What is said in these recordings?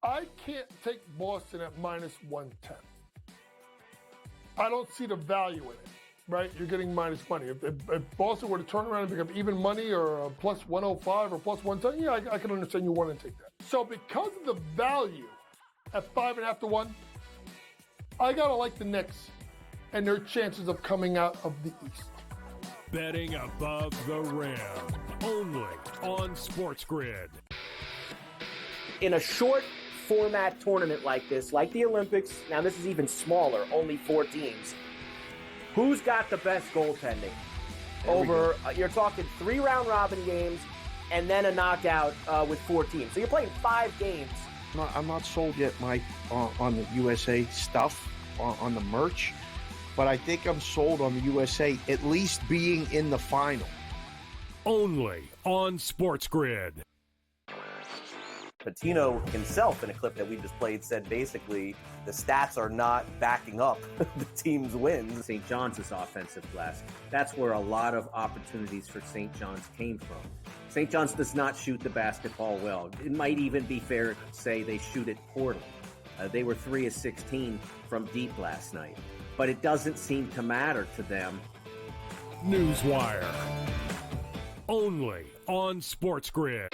I can't take Boston at minus 110. I don't see the value in it, right? You're getting minus money. If Boston were to turn around and become even money or a plus 105 or plus 110, yeah, I can understand you want to take that. So because of the value at 5.5 to 1, I got to like the Knicks and their chances of coming out of the East. Betting above the rim, only on SportsGrid. In a short format tournament like this, like the Olympics, now this is even smaller, only 4 teams. Who's got the best goaltending? Over, you're talking 3 round robin games and then a knockout with 4 teams. So you're playing 5 games. I'm not sold yet, Mike, on the USA stuff, on the merch, but I think I'm sold on the USA at least being in the final. Only on SportsGrid. Patino himself, in a clip that we just played, said basically the stats are not backing up the team's wins. St. John's is offensive glass. That's where a lot of opportunities for St. John's came from. St. John's does not shoot the basketball well. It might even be fair to say they shoot it poorly. They were 3 of 16 from deep last night. But it doesn't seem to matter to them. Newswire. Only on SportsGrid.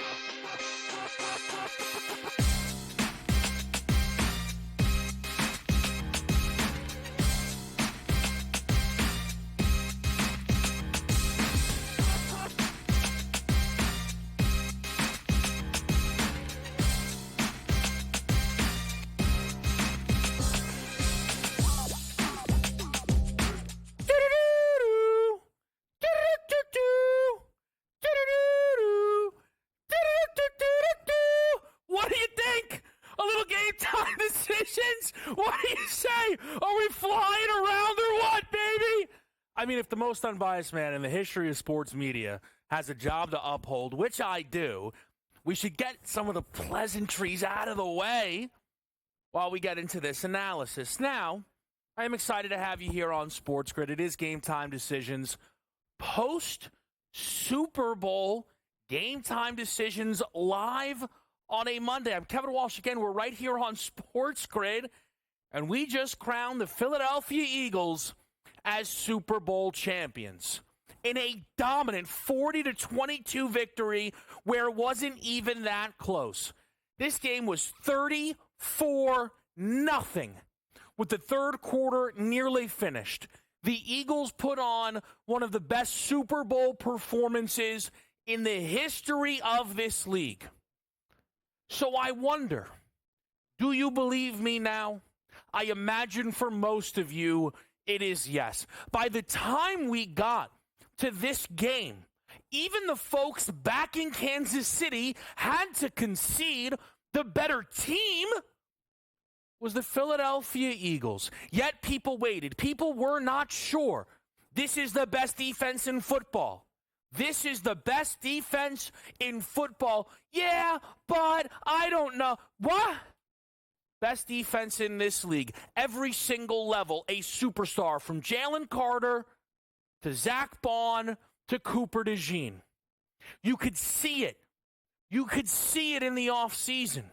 What do you say? Are we flying around or what, baby? I mean, if the most unbiased man in the history of sports media has a job to uphold, which I do, we should get some of the pleasantries out of the way while we get into this analysis. Now, I am excited to have you here on SportsGrid. It is Game Time Decisions. Post-Super Bowl Game Time Decisions live on a Monday. I'm Kevin Walsh again. We're right here on SportsGrid, and we just crowned the Philadelphia Eagles as Super Bowl champions in a dominant 40-22 victory where it wasn't even that close. This game was 34-0 with the third quarter nearly finished. The Eagles put on one of the best Super Bowl performances in the history of this league. So I wonder, do you believe me now? I imagine for most of you, it is yes. By the time we got to this game, even the folks back in Kansas City had to concede the better team was the Philadelphia Eagles. Yet people waited. People were not sure. This is the best defense in football. This is the best defense in football. Yeah, but I don't know. What? Best defense in this league. Every single level, a superstar from Jalen Carter to Zach Bond to Cooper DeJean. You could see it. You could see it in the offseason.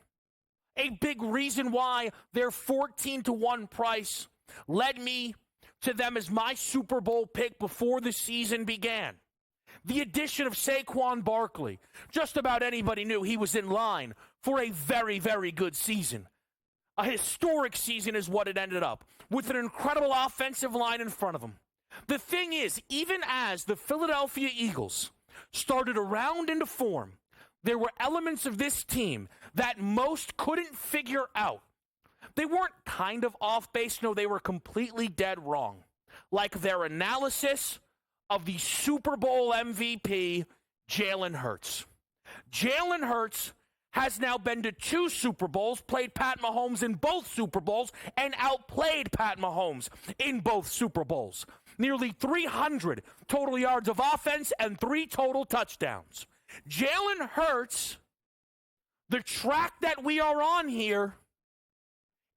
A big reason why their 14-1 price led me to them as my Super Bowl pick before the season began. The addition of Saquon Barkley. Just about anybody knew he was in line for a very, very good season. A historic season is what it ended up, with an incredible offensive line in front of him. The thing is, even as the Philadelphia Eagles started to round into form, there were elements of this team that most couldn't figure out. They weren't kind of off base. No, they were completely dead wrong. Like their analysis of the Super Bowl MVP, Jalen Hurts. Jalen Hurts has now been to 2 Super Bowls, played Pat Mahomes in both Super Bowls, and outplayed Pat Mahomes in both Super Bowls. Nearly 300 total yards of offense and 3 total touchdowns. Jalen Hurts, the track that we are on here,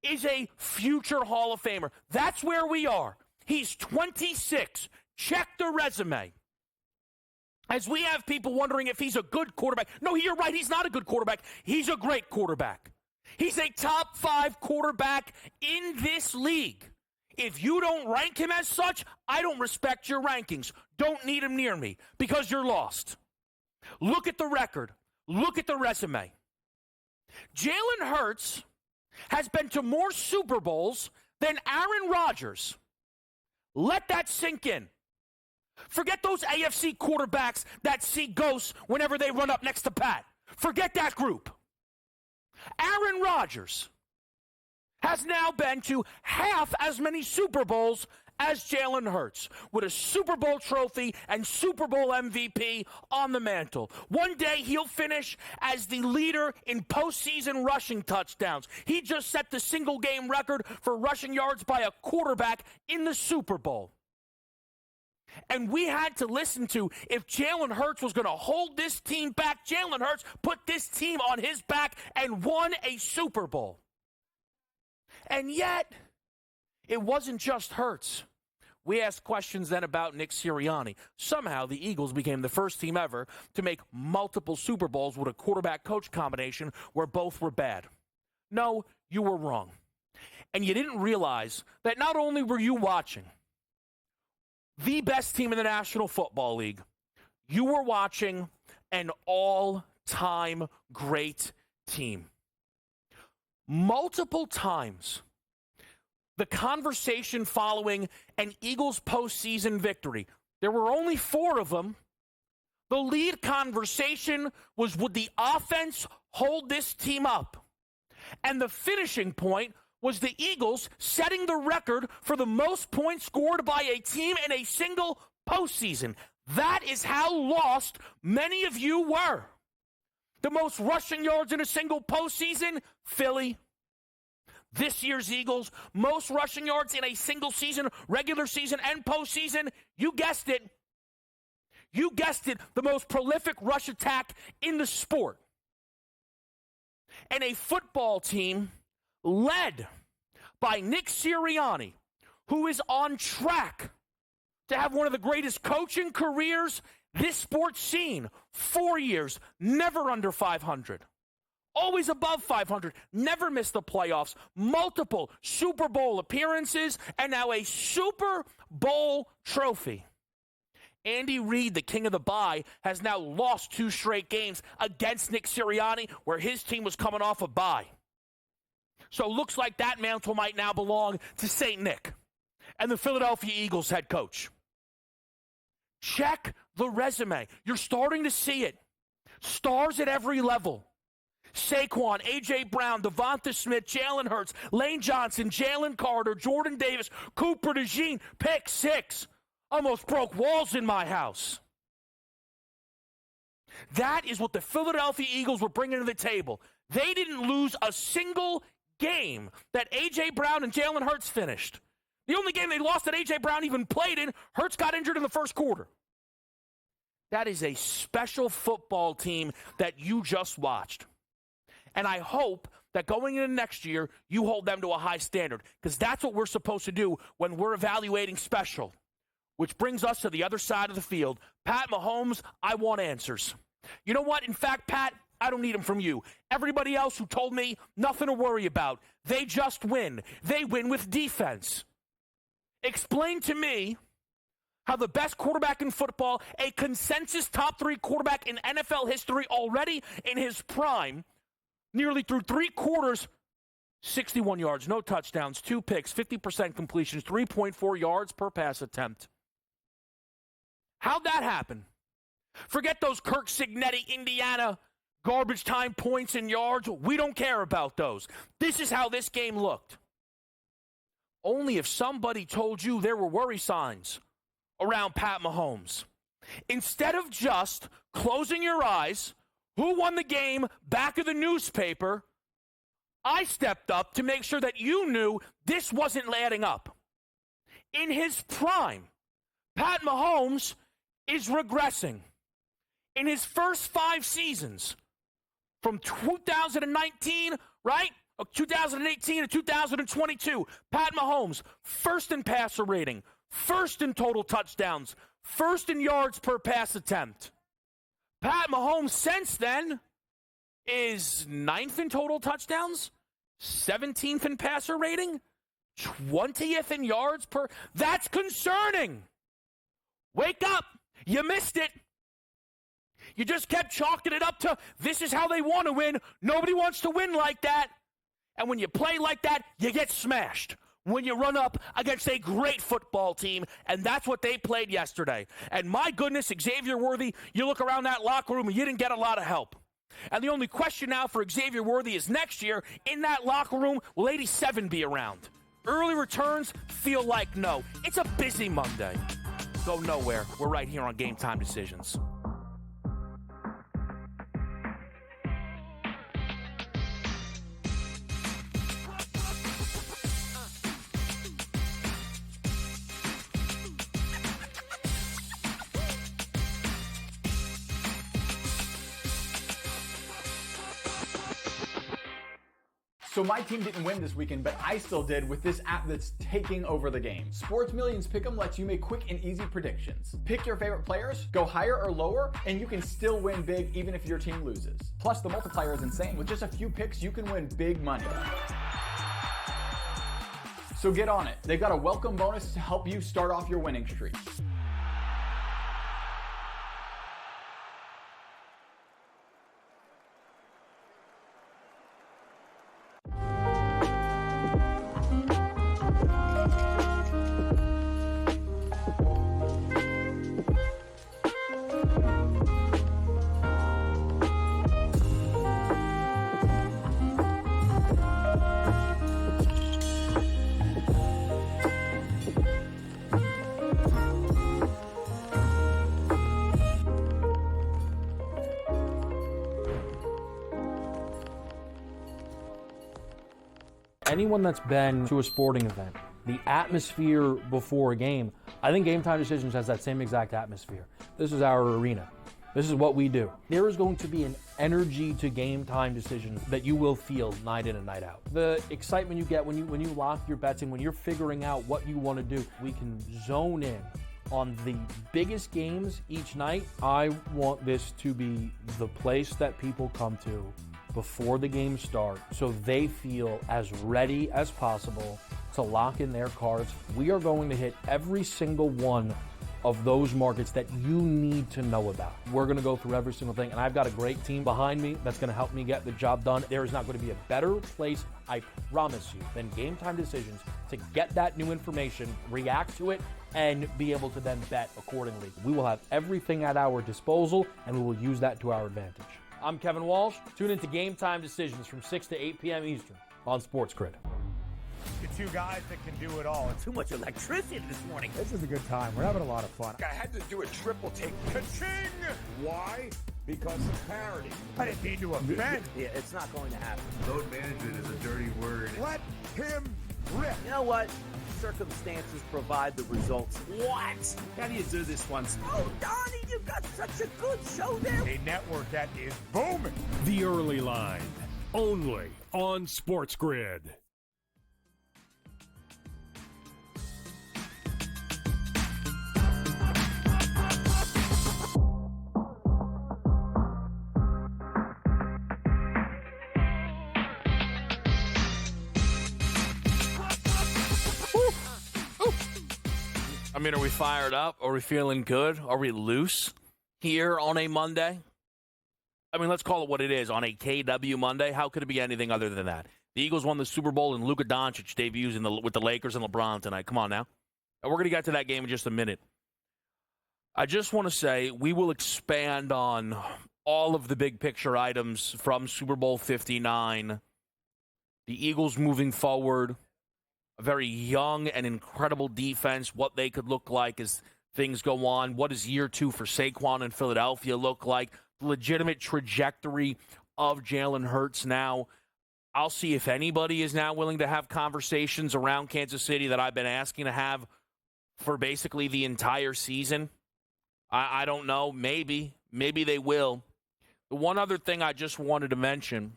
is a future Hall of Famer. That's where we are. He's 26. Check the resume. As we have people wondering if he's a good quarterback. No, you're right. He's not a good quarterback. He's a great quarterback. He's a top 5 quarterback in this league. If you don't rank him as such, I don't respect your rankings. Don't need him near me because you're lost. Look at the record. Look at the resume. Jalen Hurts has been to more Super Bowls than Aaron Rodgers. Let that sink in. Forget those AFC quarterbacks that see ghosts whenever they run up next to Pat. Forget that group. Aaron Rodgers has now been to half as many Super Bowls as Jalen Hurts, with a Super Bowl trophy and Super Bowl MVP on the mantle. One day he'll finish as the leader in postseason rushing touchdowns. He just set the single-game record for rushing yards by a quarterback in the Super Bowl. And we had to listen to if Jalen Hurts was going to hold this team back. Jalen Hurts put this team on his back and won a Super Bowl. And yet, it wasn't just Hurts. We asked questions then about Nick Sirianni. Somehow, the Eagles became the first team ever to make multiple Super Bowls with a quarterback-coach combination where both were bad. No, you were wrong. And you didn't realize that not only were you watching the best team in the National Football League, you were watching an all-time great team. Multiple times, the conversation following an Eagles postseason victory, there were only 4 of them. The lead conversation was, would the offense hold this team up? And the finishing point was the Eagles setting the record for the most points scored by a team in a single postseason. That is how lost many of you were. The most rushing yards in a single postseason, Philly. This year's Eagles, most rushing yards in a single season, regular season and postseason, you guessed it. You guessed it, the most prolific rush attack in the sport. And a football team led by Nick Sirianni, who is on track to have one of the greatest coaching careers this sport's seen. 4 years, never under 500. Always above 500, never missed the playoffs, multiple Super Bowl appearances, and now a Super Bowl trophy. Andy Reid, the king of the bye, has now lost 2 straight games against Nick Sirianni, where his team was coming off a bye. So it looks like that mantle might now belong to St. Nick and the Philadelphia Eagles head coach. Check the resume. You're starting to see it. Stars at every level. Saquon, A.J. Brown, Devonta Smith, Jalen Hurts, Lane Johnson, Jalen Carter, Jordan Davis, Cooper DeJean, pick 6. Almost broke walls in my house. That is what the Philadelphia Eagles were bringing to the table. They didn't lose a single game that A.J. Brown and Jalen Hurts finished. The only game they lost that A.J. Brown even played in, Hurts got injured in the first quarter. That is a special football team that you just watched. And I hope that going into next year, you hold them to a high standard, because that's what we're supposed to do when we're evaluating special. Which brings us to the other side of the field. Pat Mahomes, I want answers. You know what? In fact, Pat, I don't need them from you. Everybody else who told me, nothing to worry about. They just win. They win with defense. Explain to me how the best quarterback in football, a consensus top 3 quarterback in NFL history already in his prime, nearly through 3 quarters, 61 yards, no touchdowns, 2 picks, 50% completions, 3.4 yards per pass attempt. How'd that happen? Forget those Kirk Cignetti, Indiana, garbage time points and yards. We don't care about those. This is how this game looked. Only if somebody told you there were worry signs around Pat Mahomes. Instead of just closing your eyes, who won the game, back of the newspaper, I stepped up to make sure that you knew this wasn't adding up. In his prime, Pat Mahomes is regressing. In his first 5 seasons, from 2019, right? 2018 to 2022, Pat Mahomes, first in passer rating, first in total touchdowns, first in yards per pass attempt. Pat Mahomes since then is 9th in total touchdowns, 17th in passer rating, 20th in yards per. That's concerning. Wake up. You missed it. You just kept chalking it up to this is how they want to win. Nobody wants to win like that. And when you play like that, you get smashed. When you run up against a great football team, and that's what they played yesterday. And my goodness, Xavier Worthy, you look around that locker room and you didn't get a lot of help. And the only question now for Xavier Worthy is next year, in that locker room, will 87 be around? Early returns feel like no. It's a busy Monday. Go nowhere. We're right here on Game Time Decisions. So my team didn't win this weekend, but I still did with this app that's taking over the game. Sports Millions Pick'em lets you make quick and easy predictions. Pick your favorite players, go higher or lower, and you can still win big even if your team loses. Plus, the multiplier is insane. With just a few picks, you can win big money. So get on it. They've got a welcome bonus to help you start off your winning streak. Anyone that's been to a sporting event, the atmosphere before a game, I think Game Time Decisions has that same exact atmosphere. This is our arena. This is what we do. There is going to be an energy to Game Time Decisions that you will feel night in and night out. The excitement you get when you lock your bets in, when you're figuring out what you want to do, we can zone in on the biggest games each night. I want this to be the place that people come to before the games start so they feel as ready as possible to lock in their cards. We are going to hit every single one of those markets that you need to know about. We're going to go through every single thing, and I've got a great team behind me that's going to help me get the job done. There is not going to be a better place, I promise you, than Game Time Decisions to get that new information, react to it, and be able to then bet accordingly. We will have everything at our disposal, and we will use that to our advantage. I'm Kevin Walsh. Tune into Game Time Decisions from 6 to 8 p.m. Eastern on SportsGrid. The two guys that can do it all. Too much electricity this morning. This is a good time. We're having a lot of fun. I had to do a triple take. Ka-ching! Why? Because of parity. I didn't mean to offend. Yeah, it's not going to happen. Load management is a dirty word. Let him rip. You know what? Circumstances provide the results. What? How do you do this once? Oh, Donnie, you've got such a good show there. A network that is booming. The Early Line, only on SportsGrid. I mean, are we fired up? Are we feeling good? Are we loose here on a Monday? I mean, let's call it what it is. On a KW Monday, how could it be anything other than that? The Eagles won the Super Bowl, and Luka Doncic debuts with the Lakers and LeBron tonight. Come on now. And we're going to get to that game in just a minute. I just want to say we will expand on all of the big picture items from Super Bowl 59. The Eagles moving forward. A very young and incredible defense, what they could look like as things go on. What does year two for Saquon in Philadelphia look like? The legitimate trajectory of Jalen Hurts now. I'll see if anybody is now willing to have conversations around Kansas City that I've been asking to have for basically the entire season. I don't know. Maybe they will. The one other thing I just wanted to mention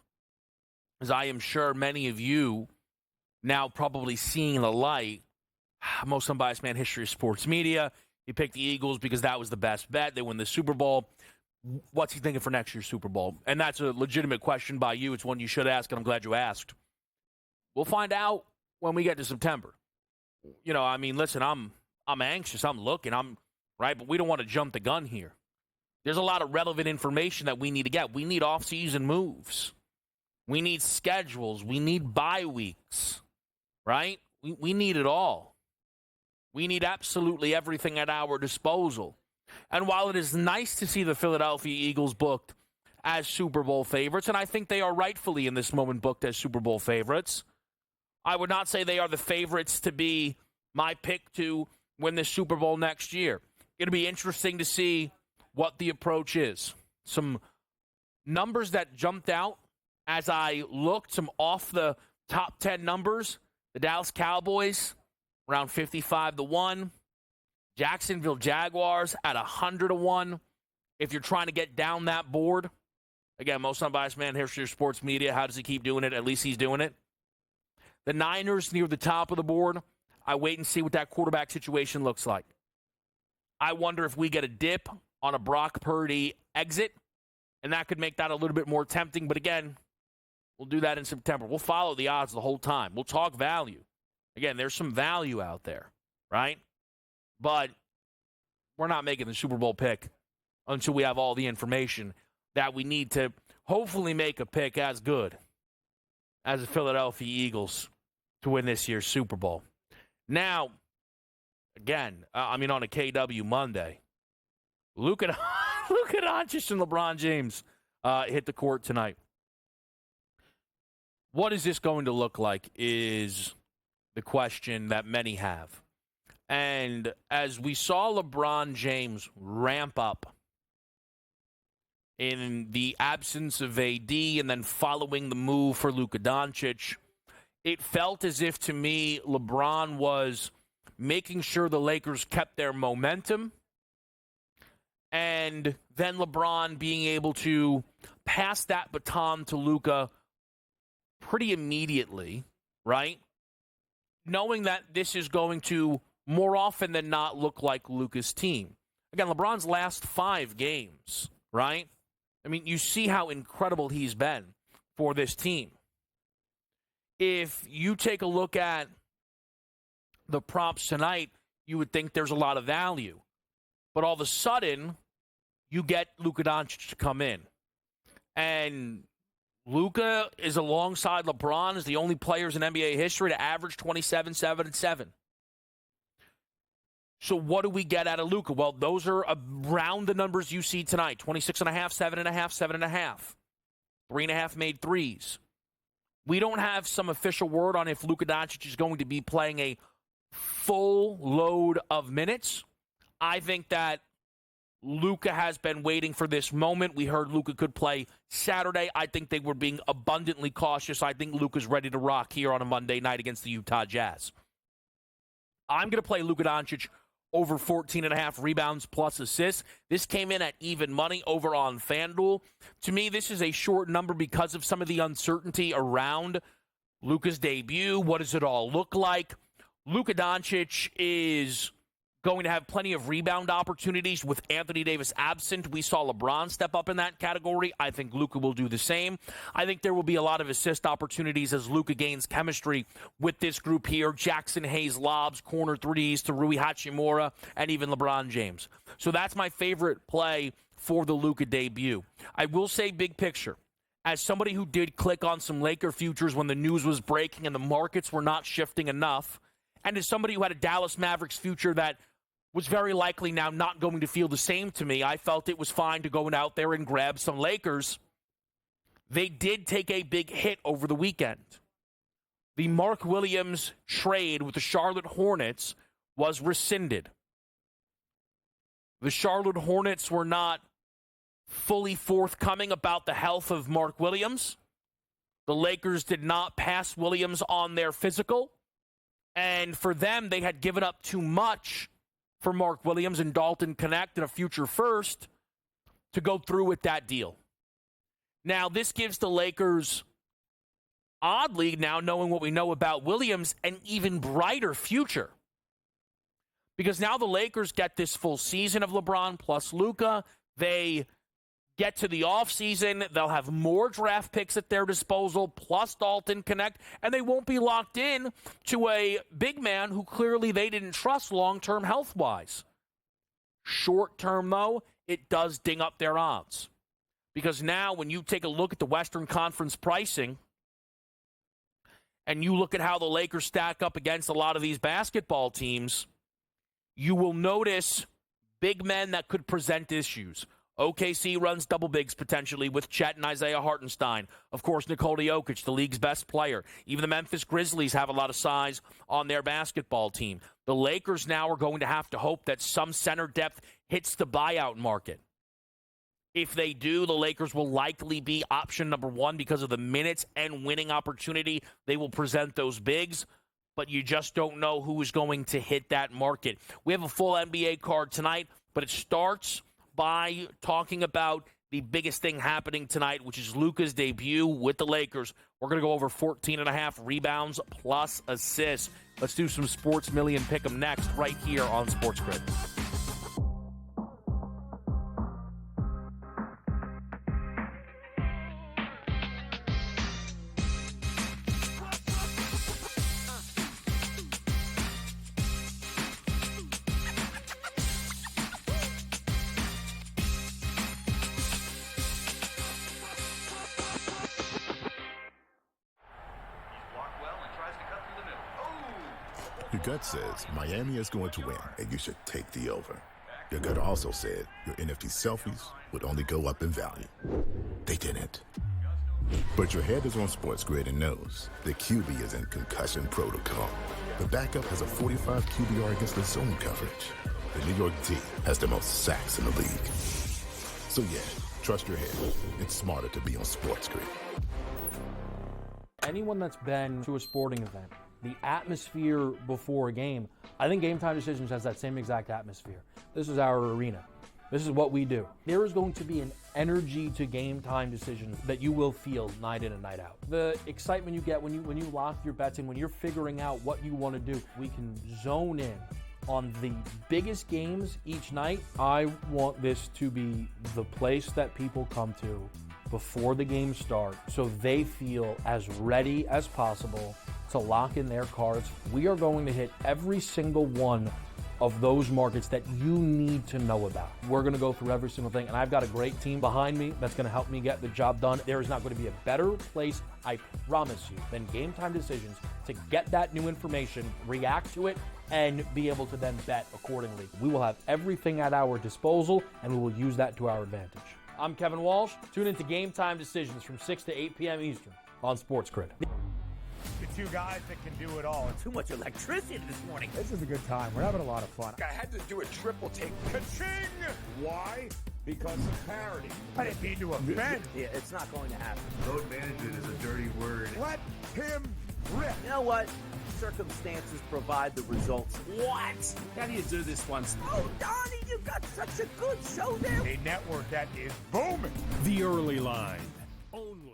is I am sure many of you now probably seeing the light. Most unbiased man history of sports media. He picked the Eagles because that was the best bet. They win the Super Bowl. What's he thinking for next year's Super Bowl? And that's a legitimate question by you. It's one you should ask, and I'm glad you asked. We'll find out when we get to September. You know, I mean, listen, I'm anxious. I'm looking. Right, but we don't want to jump the gun here. There's a lot of relevant information that we need to get. We need off-season moves. We need schedules. We need bye weeks, right? We need it all. We need absolutely everything at our disposal. And while it is nice to see the Philadelphia Eagles booked as Super Bowl favorites, and I think they are rightfully in this moment booked as Super Bowl favorites, I would not say they are the favorites to be my pick to win the Super Bowl next year. It'll be interesting to see what the approach is. Some numbers that jumped out as I looked, some off the top 10 numbers. The Dallas Cowboys around 55-1. Jacksonville Jaguars at 100-1. If you're trying to get down that board, again, most unbiased man, here's your sports media. How does he keep doing it? At least he's doing it. The Niners near the top of the board. I wait and see what that quarterback situation looks like. I wonder if we get a dip on a Brock Purdy exit, and that could make that a little bit more tempting. But again, we'll do that in September. We'll follow the odds the whole time. We'll talk value. Again, there's some value out there, right? But we're not making the Super Bowl pick until we have all the information that we need to hopefully make a pick as good as the Philadelphia Eagles to win this year's Super Bowl. Now, again, on a KW Monday, Luka Doncic and LeBron James hit the court tonight. What is this going to look like is the question that many have. And as we saw LeBron James ramp up in the absence of AD and then following the move for Luka Doncic, it felt as if, to me, LeBron was making sure the Lakers kept their momentum, and then LeBron being able to pass that baton to Luka pretty immediately, right? Knowing that this is going to more often than not look like Luka's team. Again, LeBron's last 5 games, right? I mean, you see how incredible he's been for this team. If you take a look at the props tonight, you would think there's a lot of value. But all of a sudden, you get Luka Doncic to come in. And Luka is alongside LeBron as the only players in NBA history to average 27, 7, and 7. So what do we get out of Luka? Well, those are around the numbers you see tonight. 26.5, 7.5, 7.5. 3.5 made threes. We don't have some official word on if Luka Doncic is going to be playing a full load of minutes. I think that Luka has been waiting for this moment. We heard Luka could play Saturday. I think they were being abundantly cautious. I think Luka's ready to rock here on a Monday night against the Utah Jazz. I'm going to play Luka Doncic over 14.5 rebounds plus assists. This came in at even money over on FanDuel. To me, this is a short number because of some of the uncertainty around Luka's debut. What does it all look like? Luka Doncic is going to have plenty of rebound opportunities with Anthony Davis absent. We saw LeBron step up in that category. I think Luka will do the same. I think there will be a lot of assist opportunities as Luka gains chemistry with this group here. Jackson Hayes lobs, corner threes to Rui Hachimura, and even LeBron James. So that's my favorite play for the Luka debut. I will say big picture. As somebody who did click on some Laker futures when the news was breaking and the markets were not shifting enough, and as somebody who had a Dallas Mavericks future that was very likely now not going to feel the same to me, I felt it was fine to go out there and grab some Lakers. They did take a big hit over the weekend. The Mark Williams trade with the Charlotte Hornets was rescinded. The Charlotte Hornets were not fully forthcoming about the health of Mark Williams. The Lakers did not pass Williams on their physical. And for them, they had given up too much for Mark Williams and Dalton Connect and a future first to go through with that deal. Now, this gives the Lakers, oddly, now knowing what we know about Williams, an even brighter future. Because now the Lakers get this full season of LeBron plus Luka. They get to the offseason, they'll have more draft picks at their disposal, plus Dalton Connect, and they won't be locked in to a big man who clearly they didn't trust long-term health-wise. Short-term, though, it does ding up their odds. Because now when you take a look at the Western Conference pricing and you look at how the Lakers stack up against a lot of these basketball teams, you will notice big men that could present issues. OKC runs double bigs potentially with Chet and Isaiah Hartenstein. Of course, Nikola Jokic, the league's best player. Even the Memphis Grizzlies have a lot of size on their basketball team. The Lakers now are going to have to hope that some center depth hits the buyout market. If they do, the Lakers will likely be option number one because of the minutes and winning opportunity they will present those bigs. But you just don't know who is going to hit that market. We have a full NBA card tonight, but it starts by talking about the biggest thing happening tonight, which is Luka's debut with the Lakers. We're going to go over 14.5 rebounds plus assists. Let's do some Sports Million Pick'em next, right here on SportsGrid. Your gut says Miami is going to win, and you should take the over. Your gut also said your NFT selfies would only go up in value. They didn't. But your head is on SportsGrid and knows the QB is in concussion protocol. The backup has a 45 QBR against the zone coverage. The New York D has the most sacks in the league. So yeah, trust your head. It's smarter to be on SportsGrid. Anyone that's been to a sporting event, the atmosphere before a game, I think GameTime Decisions has that same exact atmosphere. This is our arena. This is what we do. There is going to be an energy to GameTime Decisions that you will feel night in and night out. The excitement you get when you lock your bets in, when you're figuring out what you want to do, we can zone in on the biggest games each night. I want this to be the place that people come to before the games start so they feel as ready as possible to lock in their cards. We are going to hit every single one of those markets that you need to know about. We're going to go through every single thing, and I've got a great team behind me that's going to help me get the job done. There is not going to be a better place, I promise you, than GameTime Decisions to get that new information, react to it, and be able to then bet accordingly. We will have everything at our disposal, and we will use that to our advantage. I'm Kevin Walsh. Tune into GameTime Decisions from 6 to 8 p.m. Eastern on SportsGrid. The two guys that can do it all. Too much electricity this morning. This is a good time. We're having a lot of fun. I had to do a triple take. Ka-ching! Why? Because of parity. I didn't mean to offend. Yeah, it's not going to happen. Load management is a dirty word. Let him rip. You know what? Circumstances provide the results. What? How do you do this once? Oh, Donnie, you got such a good show there. A network that is booming. The early line. Only.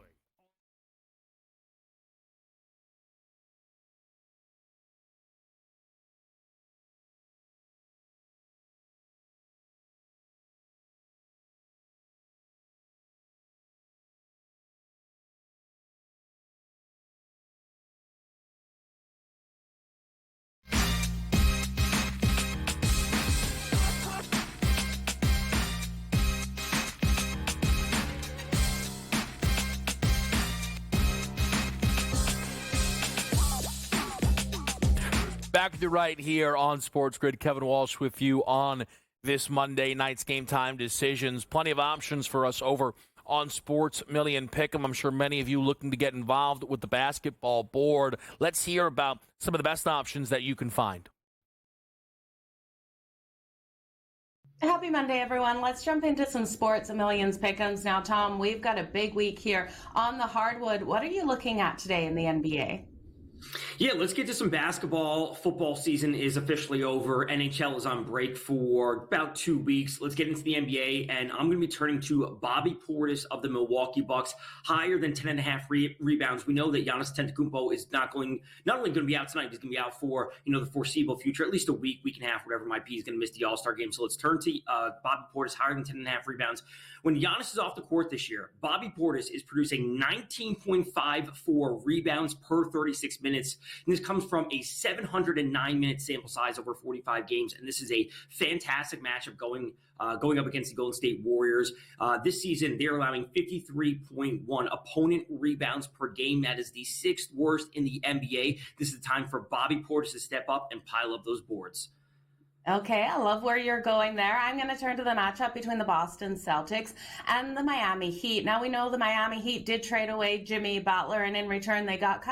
Back with you right here on SportsGrid. Kevin Walsh with you on this Monday night's Game Time Decisions. Plenty of options for us over on Sports Million Pick'em. I'm sure many of you looking to get involved with the basketball board. Let's hear about some of the best options that you can find. Happy Monday, everyone. Let's jump into some Sports Millions Pick'ems. Now, Tom, we've got a big week here on the hardwood. What are you looking at today in the NBA? Yeah, let's get to some basketball. Football season is officially over. NHL is on break for about 2 weeks. Let's get into the NBA, and I'm going to be turning to Bobby Portis of the Milwaukee Bucks, higher than 10.5 rebounds. We know that Giannis Antetokounmpo is not only going to be out tonight, he's going to be out for the foreseeable future, at least a week and a half, whatever it might be. He's going to miss the All-Star game. So let's turn to Bobby Portis, higher than 10.5 rebounds. When Giannis is off the court this year, Bobby Portis is producing 19.54 rebounds per 36 minutes. And this comes from a 709-minute sample size over 45 games. And this is a fantastic matchup going up against the Golden State Warriors. This season, they're allowing 53.1 opponent rebounds per game. That is the 6th worst in the NBA. This is the time for Bobby Portis to step up and pile up those boards. Okay, I love where you're going there. I'm going to turn to the matchup between the Boston Celtics and the Miami Heat. Now, we know the Miami Heat did trade away Jimmy Butler, and in return, they got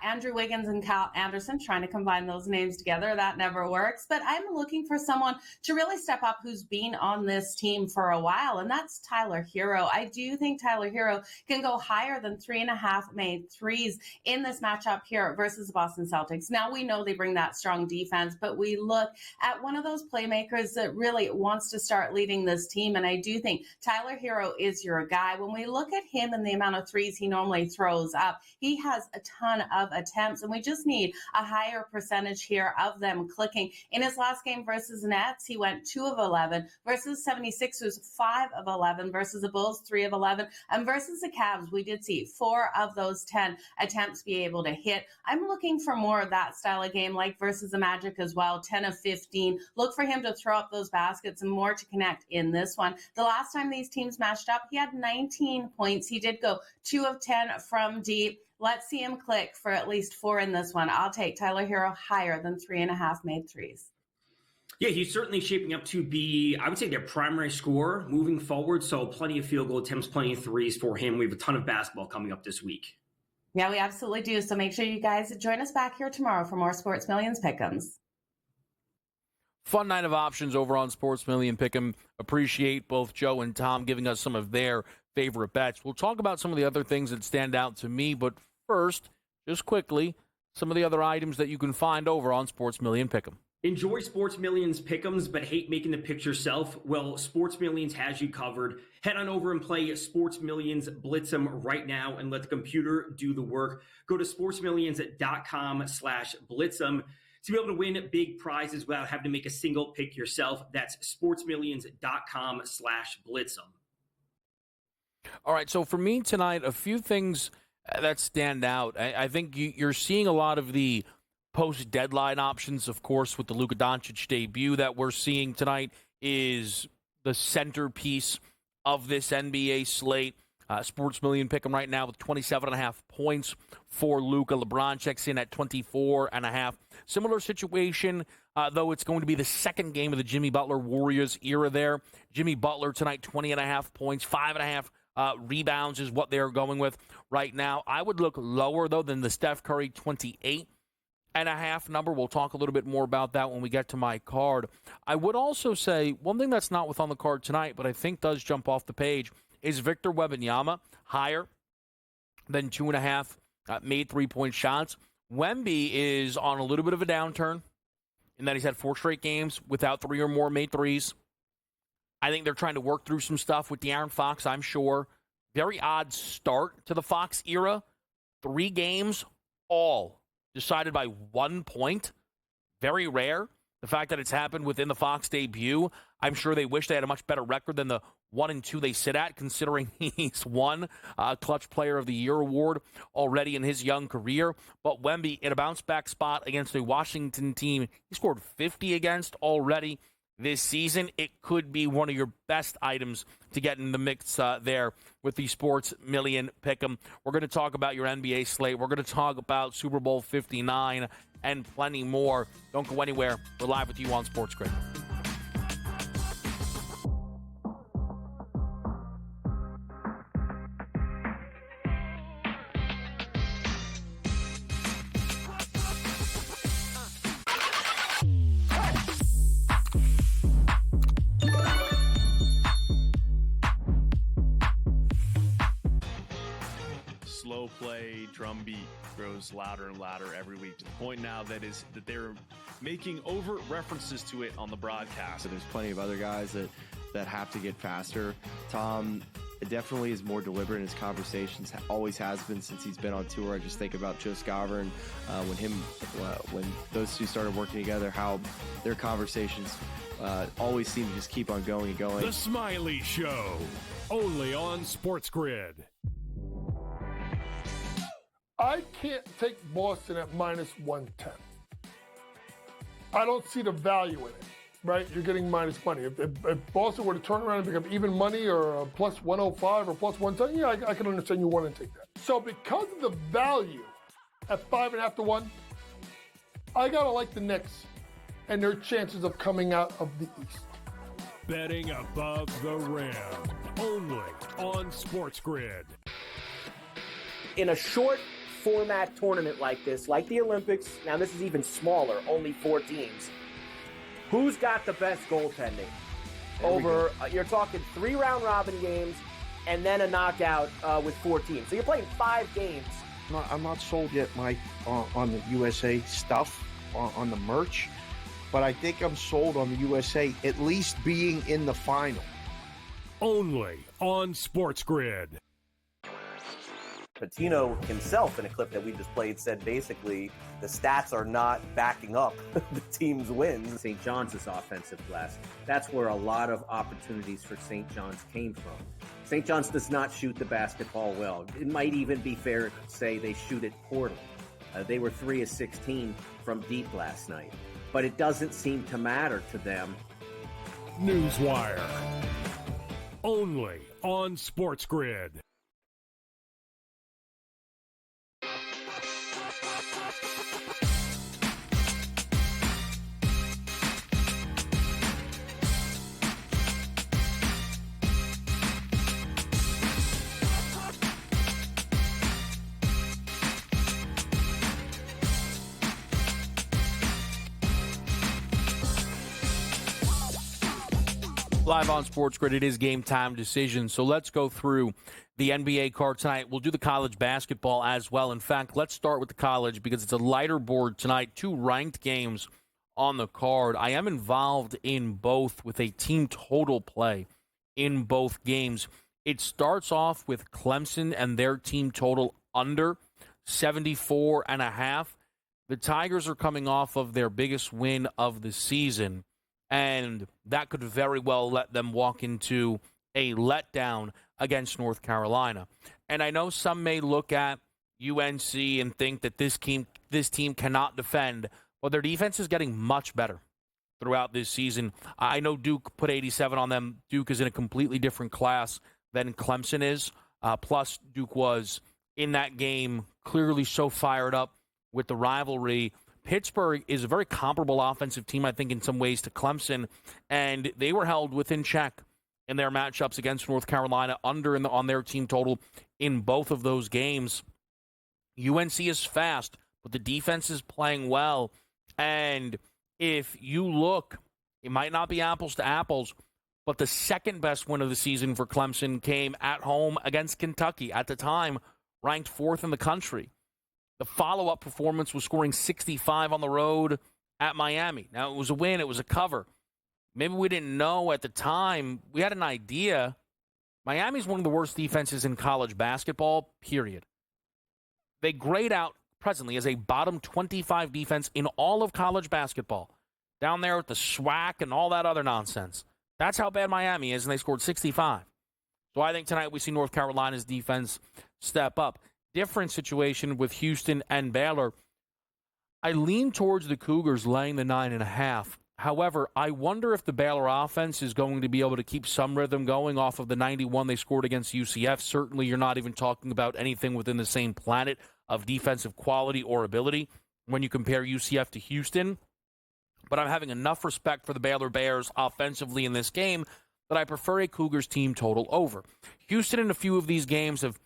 Andrew Wiggins and Kyle Anderson, trying to combine those names together. That never works. But I'm looking for someone to really step up who's been on this team for a while, and that's Tyler Hero. I do think Tyler Hero can go higher than 3.5 made threes in this matchup here versus the Boston Celtics. Now, we know they bring that strong defense, but we look at one of those playmakers that really wants to start leading this team, and I do think Tyler Hero is your guy. When we look at him and the amount of threes he normally throws up, he has a ton of attempts, and we just need a higher percentage here of them clicking. In his last game versus Nets, he went 2 of 11, versus 76ers 5 of 11, versus the Bulls 3 of 11, and versus the Cavs, we did see 4 of those 10 attempts be able to hit. I'm looking for more of that style of game, like versus the Magic as well, 10 of 15. Look for him to throw up those baskets and more to connect in this one. The last time these teams matched up, he had 19 points. He did go 2 of 10 from deep. Let's see him click for at least 4 in this one. I'll take Tyler Hero higher than 3.5 made threes. Yeah, he's certainly shaping up to be, I would say, their primary scorer moving forward. So plenty of field goal attempts, plenty of threes for him. We have a ton of basketball coming up this week. Yeah, we absolutely do. So make sure you guys join us back here tomorrow for more Sports Millions Pick'ems. Fun night of options over on Sports Million Pick'em. Appreciate both Joe and Tom giving us some of their favorite bets. We'll talk about some of the other things that stand out to me, but first, just quickly, some of the other items that you can find over on Sports Million Pick'em. Enjoy Sports Millions Pick'ems, but hate making the picks yourself? Well, Sports Millions has you covered. Head on over and play Sports Millions Blitz'em right now and let the computer do the work. Go to sportsmillions.com/blitz'em to be able to win big prizes without having to make a single pick yourself. That's sportsmillions.com/blitz'em. All right, so for me tonight, a few things that stand out. I think you're seeing a lot of the post-deadline options, of course, with the Luka Doncic debut that we're seeing tonight is the centerpiece of this NBA slate. Sports Million Pick'em right now with 27.5 points for Luka. LeBron checks in at 24.5. Similar situation, though it's going to be the second game of the Jimmy Butler Warriors era there. Jimmy Butler tonight, 20.5 points, 5.5 rebounds is what they're going with right now. I would look lower, though, than the Steph Curry 28.5 number. We'll talk a little bit more about that when we get to my card. I would also say one thing that's not with on the card tonight, but I think does jump off the page, is Victor Wembanyama higher than 2.5 made three-point shots. Wemby is on a little bit of a downturn in that he's had 4 straight games without 3 or more made threes. I think they're trying to work through some stuff with De'Aaron Fox, I'm sure. Very odd start to the Fox era. 3 games, all decided by 1 point. Very rare. The fact that it's happened within the Fox debut, I'm sure they wish they had a much better record than the 1-2 they sit at, considering he's won Clutch Player of the Year award already in his young career. But Wemby in a bounce-back spot against a Washington team he scored 50 against already this season. It could be one of your best items to get in the mix there with the Sports Million Pick'em. We're going to talk about your NBA slate. We're going to talk about Super Bowl 59 and plenty more. Don't go anywhere. We're live with you on SportsGrid. slow play drumbeat grows louder and louder every week, to the point now that they're making overt references to it on the broadcast. So there's plenty of other guys that have to get faster. Tom definitely is more deliberate in his conversations, always has been since he's been on tour. I just think about Joe Scavern, when those two started working together, how their conversations always seem to just keep on going and going. The Smiley Show, only on SportsGrid. I can't take Boston at minus 110. I don't see the value in it, right? You're getting minus money. If Boston were to turn around and become even money or a plus 105 or plus 110, yeah, I can understand you want to take that. So because of the value at 5.5 to 1, I got to like the Knicks and their chances of coming out of the East. Betting above the rim, only on SportsGrid. In a short format tournament like this, like the Olympics, now this is even smaller, only 4 teams. Who's got the best goaltending? Over, you're talking 3 round robin games and then a knockout with 4 teams. So you're playing 5 games. I'm not sold yet, Mike, on the USA stuff, on the merch, but I think I'm sold on the USA at least being in the final. Only on SportsGrid. Patino himself, in a clip that we just played, said basically the stats are not backing up the team's wins. St. John's offensive glass. That's where a lot of opportunities for St. John's came from. St. John's does not shoot the basketball well. It might even be fair to say they shoot it poorly. They were 3 of 16 from deep last night. But it doesn't seem to matter to them. Newswire. Only on SportsGrid. Live on SportsGrid, it is game time decision. So let's go through the NBA card tonight. We'll do the college basketball as well. In fact, let's start with the college because it's a lighter board tonight. 2 ranked games on the card. I am involved in both with a team total play in both games. It starts off with Clemson and their team total under 74.5. The Tigers are coming off of their biggest win of the season, and that could very well let them walk into a letdown against North Carolina. And I know some may look at UNC and think that this team cannot defend, but their defense is getting much better throughout this season. I know Duke put 87 on them. Duke is in a completely different class than Clemson is. Plus, Duke was in that game clearly so fired up with the rivalry. Pittsburgh is a very comparable offensive team, I think, in some ways to Clemson, and they were held within check in their matchups against North Carolina under on their team total in both of those games. UNC is fast, but the defense is playing well, and if you look, it might not be apples to apples, but the second best win of the season for Clemson came at home against Kentucky, at the time ranked 4th in the country. The follow-up performance was scoring 65 on the road at Miami. Now, it was a win. It was a cover. Maybe we didn't know at the time. We had an idea. Miami's one of the worst defenses in college basketball, period. They grade out presently as a bottom 25 defense in all of college basketball. Down there with the SWAC and all that other nonsense. That's how bad Miami is, and they scored 65. So I think tonight we see North Carolina's defense step up. Different situation with Houston and Baylor. I lean towards the Cougars laying the 9.5. However, I wonder if the Baylor offense is going to be able to keep some rhythm going off of the 91 they scored against UCF. Certainly, you're not even talking about anything within the same planet of defensive quality or ability when you compare UCF to Houston. But I'm having enough respect for the Baylor Bears offensively in this game that I prefer a Cougars team total over. Houston in a few of these games have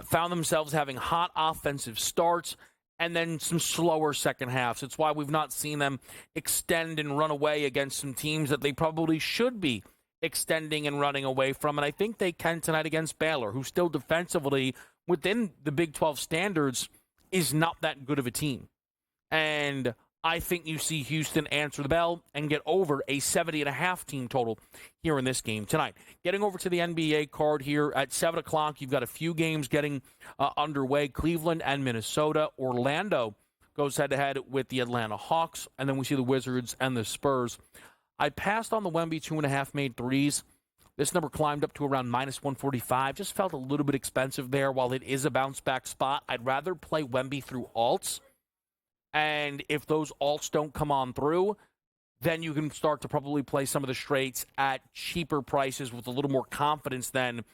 found themselves having hot offensive starts and then some slower second halves. It's why we've not seen them extend and run away against some teams that they probably should be extending and running away from. And I think they can tonight against Baylor, who still defensively within the Big 12 standards, is not that good of a team. And I think you see Houston answer the bell and get over a 70.5 team total here in this game tonight. Getting over to the NBA card here at 7 o'clock, you've got a few games getting underway. Cleveland and Minnesota. Orlando goes head-to-head with the Atlanta Hawks, and then we see the Wizards and the Spurs. I passed on the Wemby 2.5 made threes. This number climbed up to around minus 145. Just felt a little bit expensive there. While it is a bounce-back spot, I'd rather play Wemby through alts. And if those alts don't come on through, then you can start to probably play some of the straights at cheaper prices with a little more confidence than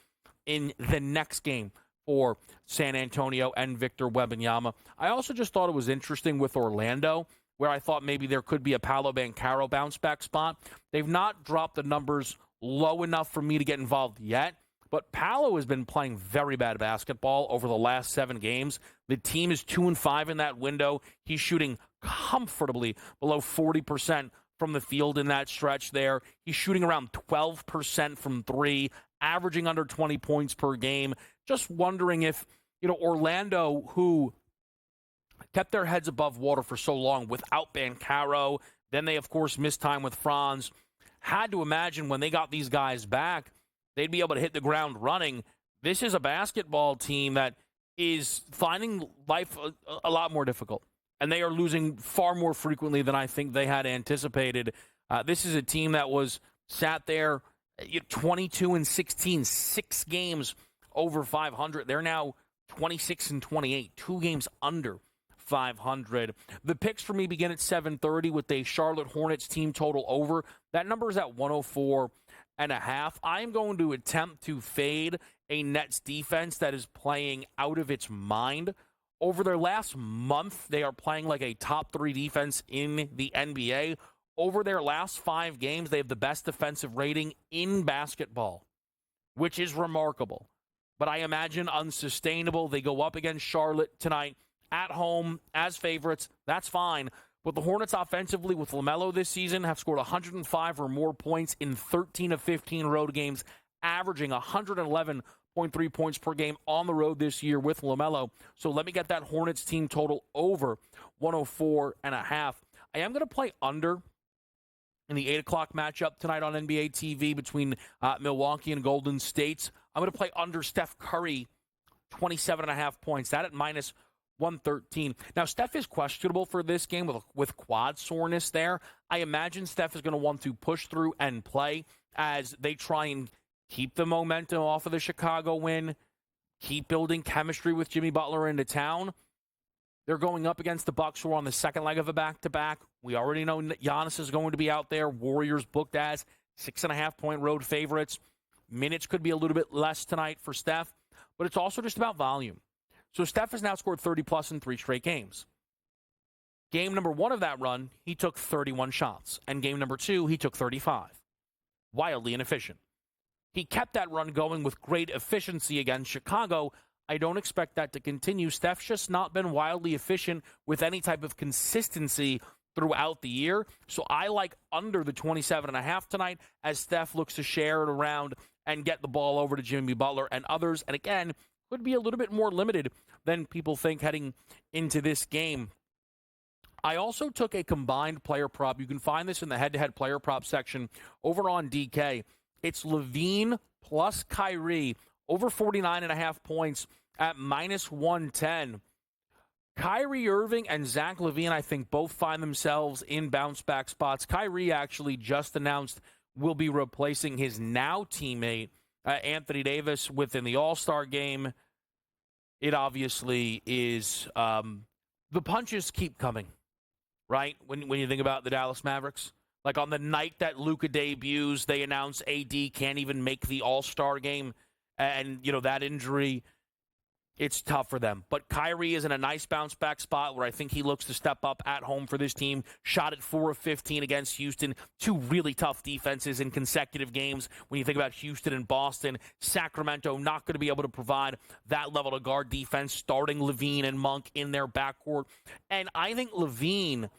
in the next game for San Antonio and Victor Wembanyama. I also just thought it was interesting with Orlando, where I thought maybe there could be a Paolo Banchero bounce-back spot. They've not dropped the numbers low enough for me to get involved yet, but Paolo has been playing very bad basketball over the last 7 games. The team is 2-5 in that window. He's shooting comfortably below 40% from the field in that stretch there. He's shooting around 12% from 3, averaging under 20 points per game. Just wondering if, Orlando, who kept their heads above water for so long without Banchero, then they, of course, missed time with Franz, had to imagine when they got these guys back, they'd be able to hit the ground running. This is a basketball team that is finding life a lot more difficult, and they are losing far more frequently than I think they had anticipated. This is a team that was sat there 22-16, 6 games over 500. They're now 26-28, 2 games under 500. The picks for me begin at 7:30 with a Charlotte Hornets team total over. That number is at 104.5. I am going to attempt to fade a Nets defense that is playing out of its mind. Over their last month, they are playing like a top 3 defense in the NBA. Over their last 5 games, they have the best defensive rating in basketball, which is remarkable. But I imagine unsustainable. They go up against Charlotte tonight at home as favorites. That's fine. But the Hornets offensively with LaMelo this season have scored 105 or more points in 13 of 15 road games, averaging 111.3 points per game on the road this year with LaMelo. So let me get that Hornets team total over 104.5. I am going to play under in the 8 o'clock matchup tonight on NBA TV between Milwaukee and Golden State. I'm going to play under Steph Curry, 27.5 points. That at minus 113. Now, Steph is questionable for this game with quad soreness there. I imagine Steph is going to want to push through and play as they try and keep the momentum off of the Chicago win, keep building chemistry with Jimmy Butler into town. They're going up against the Bucks, who are on the second leg of a back-to-back. We already know Giannis is going to be out there. Warriors booked as 6.5-point road favorites. Minutes could be a little bit less tonight for Steph, but it's also just about volume. So Steph has now scored 30-plus in 3 straight games. Game number 1 of that run, he took 31 shots. And game number 2, he took 35. Wildly inefficient. He kept that run going with great efficiency against Chicago. I don't expect that to continue. Steph's just not been wildly efficient with any type of consistency throughout the year. So I like under the 27.5 tonight as Steph looks to share it around and get the ball over to Jimmy Butler and others. And again, could be a little bit more limited than people think heading into this game. I also took a combined player prop. You can find this in the head-to-head player prop section over on DK. It's LaVine plus Kyrie over 49.5 points at minus 110. Kyrie Irving and Zach LaVine, I think, both find themselves in bounce-back spots. Kyrie actually just announced will be replacing his now teammate, Anthony Davis, within the All-Star game. It obviously is the punches keep coming, right? When you think about the Dallas Mavericks. Like on the night that Luka debuts, they announce AD can't even make the All-Star game. And, that injury, it's tough for them. But Kyrie is in a nice bounce-back spot where I think he looks to step up at home for this team. Shot at 4 of 15 against Houston. 2 really tough defenses in consecutive games. When you think about Houston and Boston, Sacramento not going to be able to provide that level of guard defense, starting LaVine and Monk in their backcourt. And I think LaVine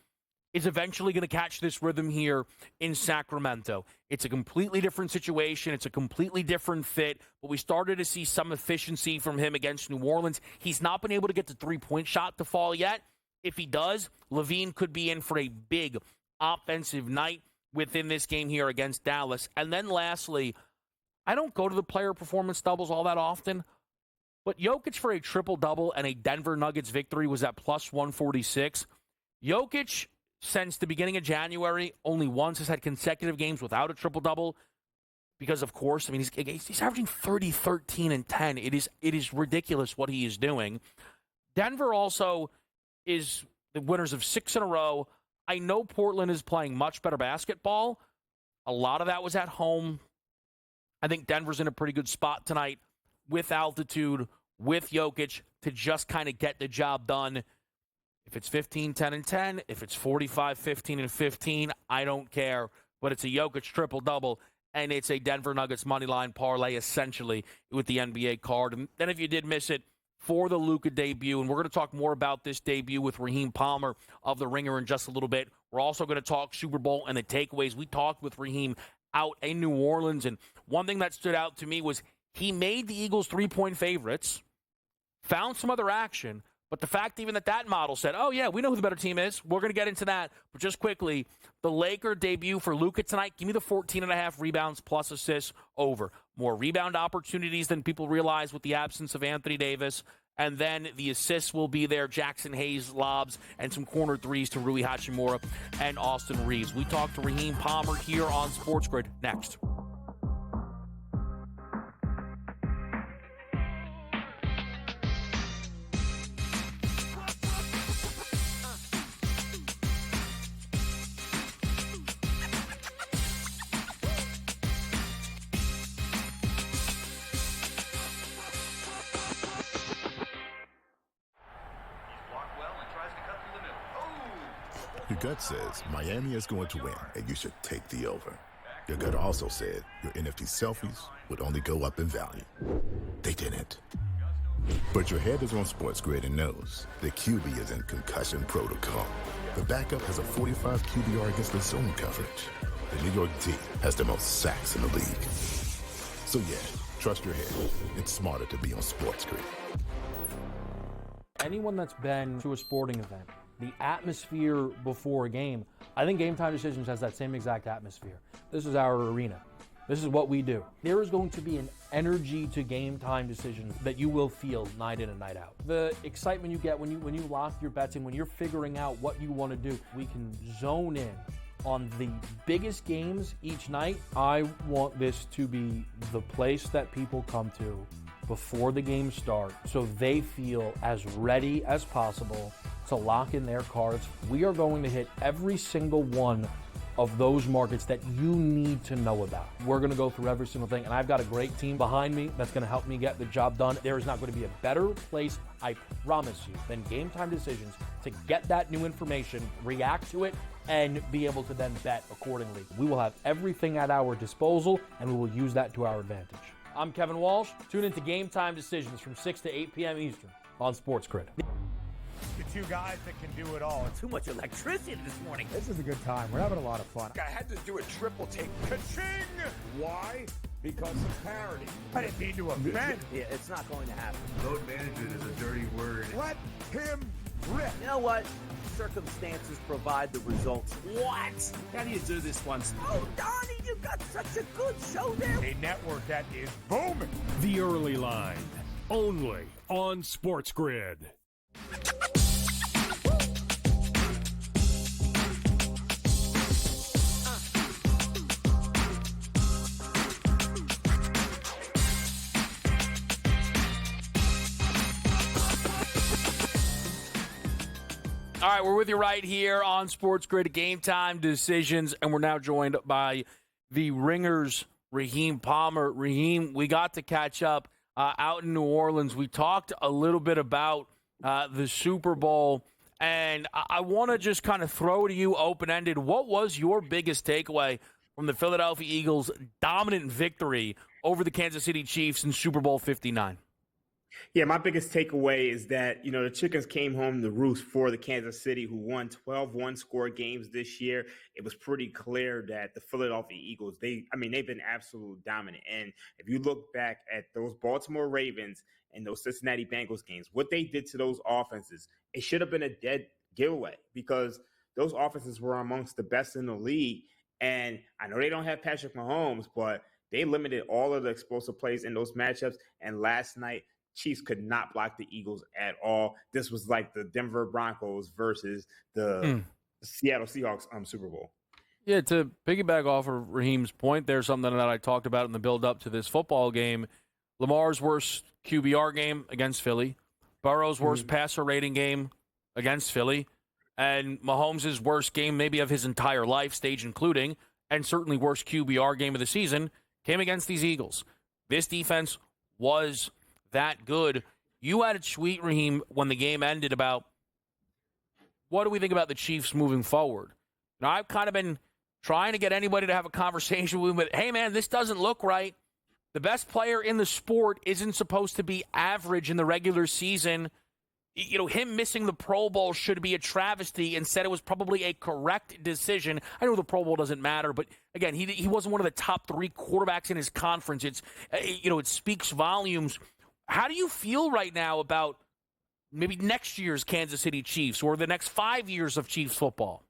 is eventually going to catch this rhythm here in Sacramento. It's a completely different situation. It's a completely different fit, but we started to see some efficiency from him against New Orleans. He's not been able to get the three-point shot to fall yet. If he does, Levine could be in for a big offensive night within this game here against Dallas. And then lastly, I don't go to the player performance doubles all that often, but Jokic for a triple-double and a Denver Nuggets victory was at plus 146. Jokic, since the beginning of January, only once has had consecutive games without a triple-double because, of course, I mean, he's averaging 30, 13, and 10. It is ridiculous what he is doing. Denver also is the winners of 6 in a row. I know Portland is playing much better basketball. A lot of that was at home. I think Denver's in a pretty good spot tonight with altitude, with Jokic, to just kind of get the job done. If it's 15, 10, and 10, if it's 45, 15, and 15, I don't care. But it's a Jokic triple-double, and it's a Denver Nuggets moneyline parlay, essentially, with the NBA card. And then if you did miss it, for the Luka debut, and we're going to talk more about this debut with Raheem Palmer of The Ringer in just a little bit. We're also going to talk Super Bowl and the takeaways. We talked with Raheem out in New Orleans, and one thing that stood out to me was he made the Eagles 3-point favorites, found some other action, but the fact even that model said, oh, yeah, we know who the better team is. We're going to get into that. But just quickly, the Laker debut for Luka tonight, give me the 14.5 rebounds plus assists over. More rebound opportunities than people realize with the absence of Anthony Davis. And then the assists will be there. Jackson Hayes lobs and some corner threes to Rui Hachimura and Austin Reeves. We talk to Raheem Palmer here on SportsGrid next. Your gut says Miami is going to win, and you should take the over. Your gut also said your NFT selfies would only go up in value. They didn't. But your head is on SportsGrid and knows the QB is in concussion protocol. The backup has a 45 QBR against the zone coverage. The New York D has the most sacks in the league. So yeah, trust your head. It's smarter to be on SportsGrid. Anyone that's been to a sporting event, the atmosphere before a game, I think GameTime Decisions has that same exact atmosphere. This is our arena. This is what we do. There is going to be an energy to GameTime Decisions that you will feel night in and night out. The excitement you get when you lock your bets in, when you're figuring out what you want to do, we can zone in on the biggest games each night. I want this to be the place that people come to before the games start so they feel as ready as possible to lock in their cards. We are going to hit every single one of those markets that you need to know about. We're going to go through every single thing, and I've got a great team behind me that's going to help me get the job done. There is not going to be a better place, I promise you, than GameTime Decisions to get that new information, react to it, and be able to then bet accordingly. We will have everything at our disposal, and we will use that to our advantage. I'm Kevin Walsh. Tune into GameTime Decisions from 6 to 8 p.m. Eastern on SportsGrid. The two guys that can do it all. Too much electricity this morning. This is a good time. We're having a lot of fun. I had to do a triple take. Ka-ching! Why? Because of parity. I didn't mean to offend. Yeah, it's not going to happen. Load management is a dirty word. Let him rip. You know what? Circumstances provide the results. What? How do you do this once? Oh, Donnie, you got such a good show there. A network that is booming. The Early Line, only on SportsGrid. All right, we're with you right here on SportsGrid GameTime Decisions, and we're now joined by the Ringer's Raheem Palmer. Raheem, we got to catch up out in New Orleans. We talked a little bit about the Super Bowl, and I want to just kind of throw to you open-ended. What was your biggest takeaway from the Philadelphia Eagles' dominant victory over the Kansas City Chiefs in Super Bowl 59? Yeah, my biggest takeaway is that, the chickens came home to roost for the Kansas City, who won 12 one-score games this year. It was pretty clear that the Philadelphia Eagles, they've been absolute dominant. And if you look back at those Baltimore Ravens and those Cincinnati Bengals games, what they did to those offenses, it should have been a dead giveaway because those offenses were amongst the best in the league. And I know they don't have Patrick Mahomes, but they limited all of the explosive plays in those matchups. And last night, Chiefs could not block the Eagles at all. This was like the Denver Broncos versus the Seattle Seahawks Super Bowl. Yeah, to piggyback off of Raheem's point, there's something that I talked about in the build-up to this football game. Lamar's worst QBR game against Philly, Burrow's worst passer rating game against Philly, and Mahomes' worst game maybe of his entire life, stage including, and certainly worst QBR game of the season, came against these Eagles. This defense was that good. You had a tweet, Raheem, when the game ended about what do we think about the Chiefs moving forward? Now, I've kind of been trying to get anybody to have a conversation with me, but hey, man, this doesn't look right. The best player in the sport isn't supposed to be average in the regular season. Him missing the Pro Bowl should be a travesty. Instead, it was probably a correct decision. I know the Pro Bowl doesn't matter, but again, he wasn't one of the top 3 quarterbacks in his conference. It speaks volumes. How do you feel right now about maybe next year's Kansas City Chiefs or the next 5 years of Chiefs football?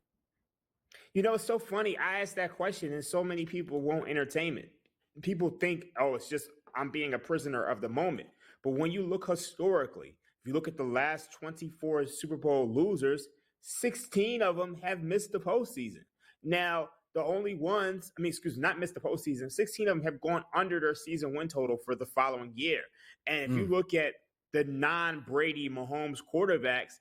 It's so funny. I asked that question, and so many people won't entertain it. People think, it's just I'm being a prisoner of the moment. But when you look historically, if you look at the last 24 Super Bowl losers, 16 of them have missed the postseason. Now, the only ones, not missed the postseason, 16 of them have gone under their season win total for the following year. And if you look at the non-Brady Mahomes quarterbacks,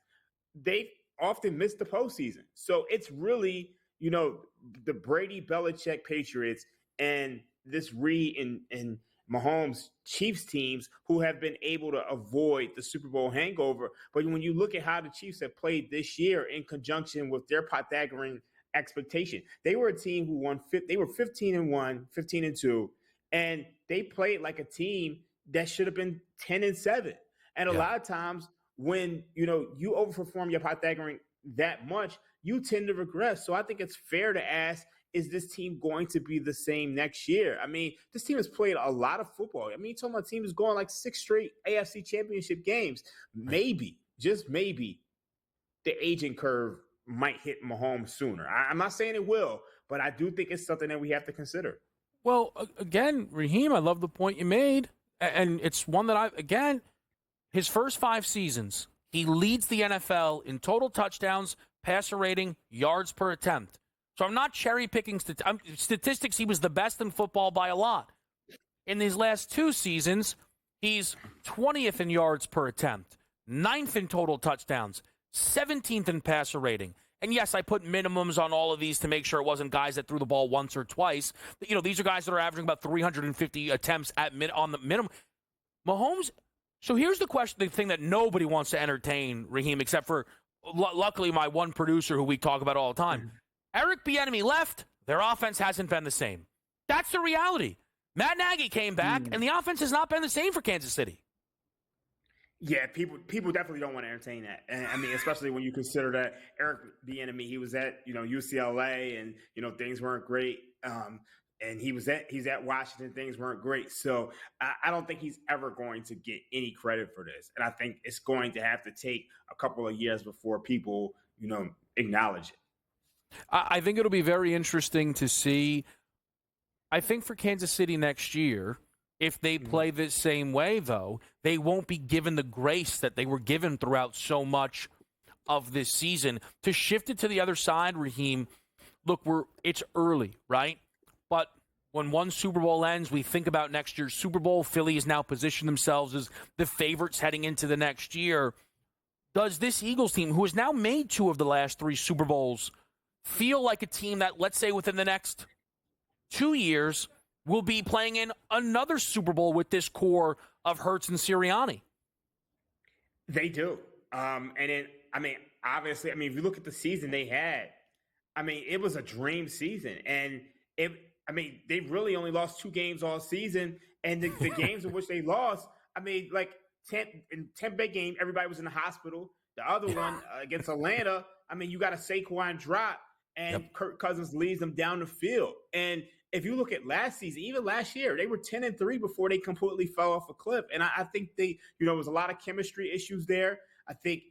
they've often missed the postseason. So it's really, the Brady Belichick Patriots and this Reed and Mahomes Chiefs teams who have been able to avoid the Super Bowl hangover. But when you look at how the Chiefs have played this year in conjunction with their Pythagorean expectation, they were a team who won. They were 15-1, 15-2, and they played like a team that should have been 10-7. And a lot of times when you overperform your Pythagorean that much, you tend to regress. So I think it's fair to ask, is this team going to be the same next year? This team has played a lot of football. You're talking about a team is going like 6 straight AFC championship games. Maybe, just maybe, the aging curve might hit Mahomes sooner. I'm not saying it will, but I do think it's something that we have to consider. Well, again, Raheem, I love the point you made. And it's one that his first 5 seasons, he leads the NFL in total touchdowns, passer rating, yards per attempt. So I'm not cherry-picking statistics. He was the best in football by a lot. In his last 2 seasons, he's 20th in yards per attempt, 9th in total touchdowns, 17th in passer rating. And yes, I put minimums on all of these to make sure it wasn't guys that threw the ball once or twice. These are guys that are averaging about 350 attempts on the minimum. Mahomes, so here's the question, the thing that nobody wants to entertain, Raheem, except for luckily my one producer who we talk about all the time. Eric Bieniemy left. Their offense hasn't been the same. That's the reality. Matt Nagy came back, and the offense has not been the same for Kansas City. Yeah, people definitely don't want to entertain that. And especially when you consider that Eric Bieniemy, he was at UCLA, and things weren't great. And he's at Washington, things weren't great. So I don't think he's ever going to get any credit for this. And I think it's going to have to take a couple of years before people acknowledge it. I think it'll be very interesting to see. I think for Kansas City next year, if they play the same way, though, they won't be given the grace that they were given throughout so much of this season. To shift it to the other side, Raheem, look, it's early, right? But when one Super Bowl ends, we think about next year's Super Bowl. Philly has now positioned themselves as the favorites heading into the next year. Does this Eagles team, who has now made 2 of the last 3 Super Bowls, feel like a team that, let's say, within the next 2 years, will be playing in another Super Bowl with this core of Hurts and Sirianni? They do. Obviously, if you look at the season they had, it was a dream season. And they really only lost 2 games all season. And the games in which they lost, 10 game, everybody was in the hospital. The other one against Atlanta, I mean, you got a Saquon drop, and Kirk Cousins leads them down the field. And if you look at last season, even last year, they were 10-3 before they completely fell off a cliff. And I think there was a lot of chemistry issues there. I think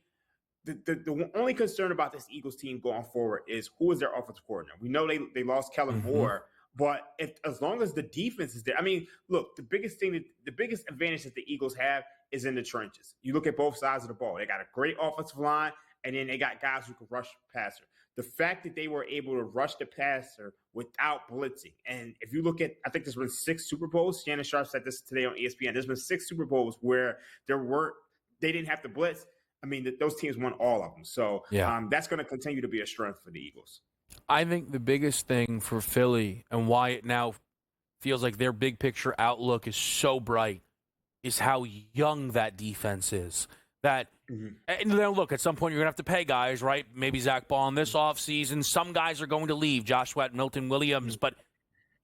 the only concern about this Eagles team going forward is who is their offensive coordinator. We know they lost Kellen Moore, but as long as the defense is there, I mean, look, the biggest advantage that the Eagles have is in the trenches. You look at both sides of the ball. They got a great offensive line, and then they got guys who can rush the passer. The fact that they were able to rush the passer without blitzing, and if you look at, I think there's been 6 Super Bowls. Shannon Sharp said this today on ESPN. There's been 6 Super Bowls where they didn't have to blitz. I mean, those teams won all of them. So that's going to continue to be a strength for the Eagles. I think the biggest thing for Philly and why it now feels like their big picture outlook is so bright is how young that defense is. And then look, at some point you're going to have to pay guys, right? Maybe Zach Ball in this offseason. Some guys are going to leave. Josh Sweat, Milton Williams, but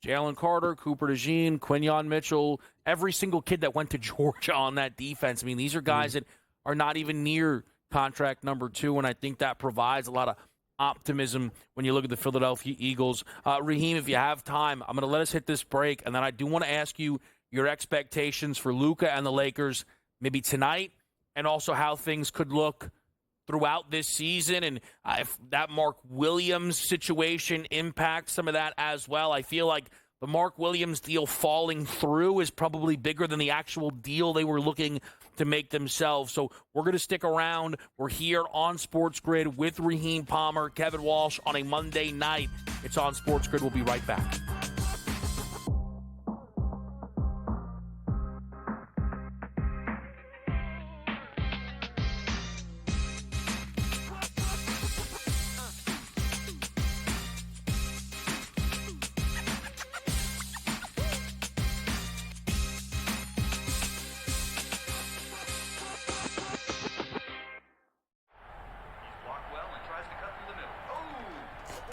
Jalen Carter, Cooper DeJean, Quinyon Mitchell, every single kid that went to Georgia on that defense. I mean, these are guys that are not even near contract number 2, and I think that provides a lot of optimism when you look at the Philadelphia Eagles. Raheem, if you have time, I'm going to let us hit this break, and then I do want to ask you your expectations for Luka and the Lakers maybe tonight, and also how things could look throughout this season, and if that Mark Williams situation impacts some of that as well. I feel like the Mark Williams deal falling through is probably bigger than the actual deal they were looking to make themselves. So we're going to stick around. We're here on SportsGrid with Raheem Palmer, Kevin Walsh on a Monday night. It's on SportsGrid. We'll be right back.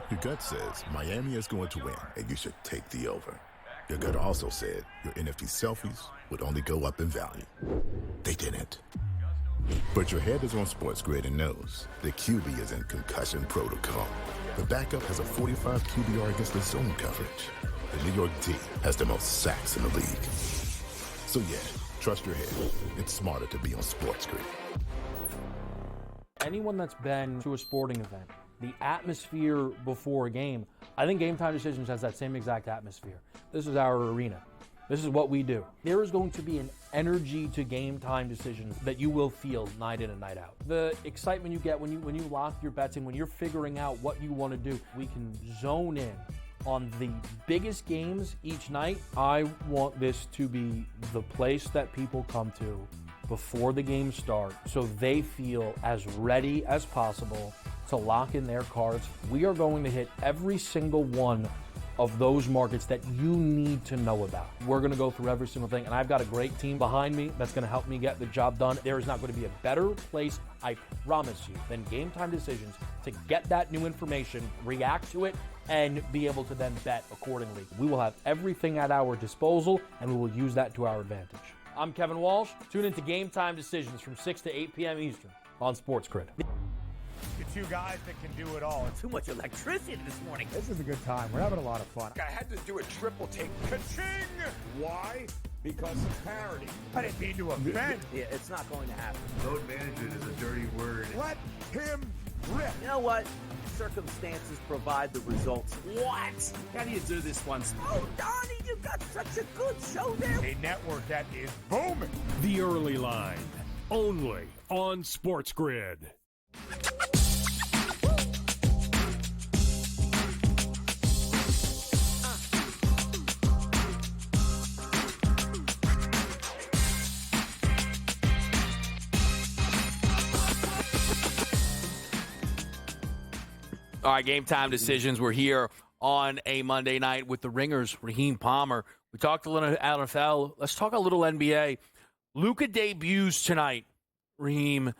Your gut says Miami is going to win, and you should take the over. Your gut also said your NFT selfies would only go up in value. They didn't. But your head is on SportsGrid and knows the QB is in concussion protocol. The backup has a 45 QBR against the zone coverage. The New York D has the most sacks in the league. So yeah, trust your head. It's smarter to be on SportsGrid. Anyone that's been to a sporting event, the atmosphere before a game, I think GameTime Decisions has that same exact atmosphere. This is our arena. This is what we do. There is going to be an energy to GameTime Decisions that you will feel night in and night out. The excitement you get when you lock your bets in, when you're figuring out what you want to do, we can zone in on the biggest games each night. I want this to be the place that people come to before the games start so they feel as ready as possible to lock in their cards. We are going to hit every single one of those markets that you need to know about. We're going to go through every single thing, and I've got a great team behind me that's going to help me get the job done. There is not going to be a better place, I promise you, than GameTime Decisions to get that new information, react to it, and be able to then bet accordingly. We will have everything at our disposal, and we will use that to our advantage. I'm Kevin Walsh. Tune into GameTime Decisions from 6 to 8 p.m. Eastern on SportsGrid. The 2 guys that can do it all. Too much electricity this morning. This is a good time. We're having a lot of fun. I had to do a triple take. Ka-ching! Why? Because of parity. I didn't mean to offend. Yeah, it's not going to happen. Load management is a dirty word. Let him rip. You know what? Circumstances provide the results. What? How do you do this once? Oh, Donnie, you got such a good show there. A network that is booming. The Early Line, only on SportsGrid. All right, Game Time Decisions. We're here on a Monday night with the Ringers, Raheem Palmer. We talked a little NFL. Let's talk a little NBA. Luka debuts tonight, Raheem.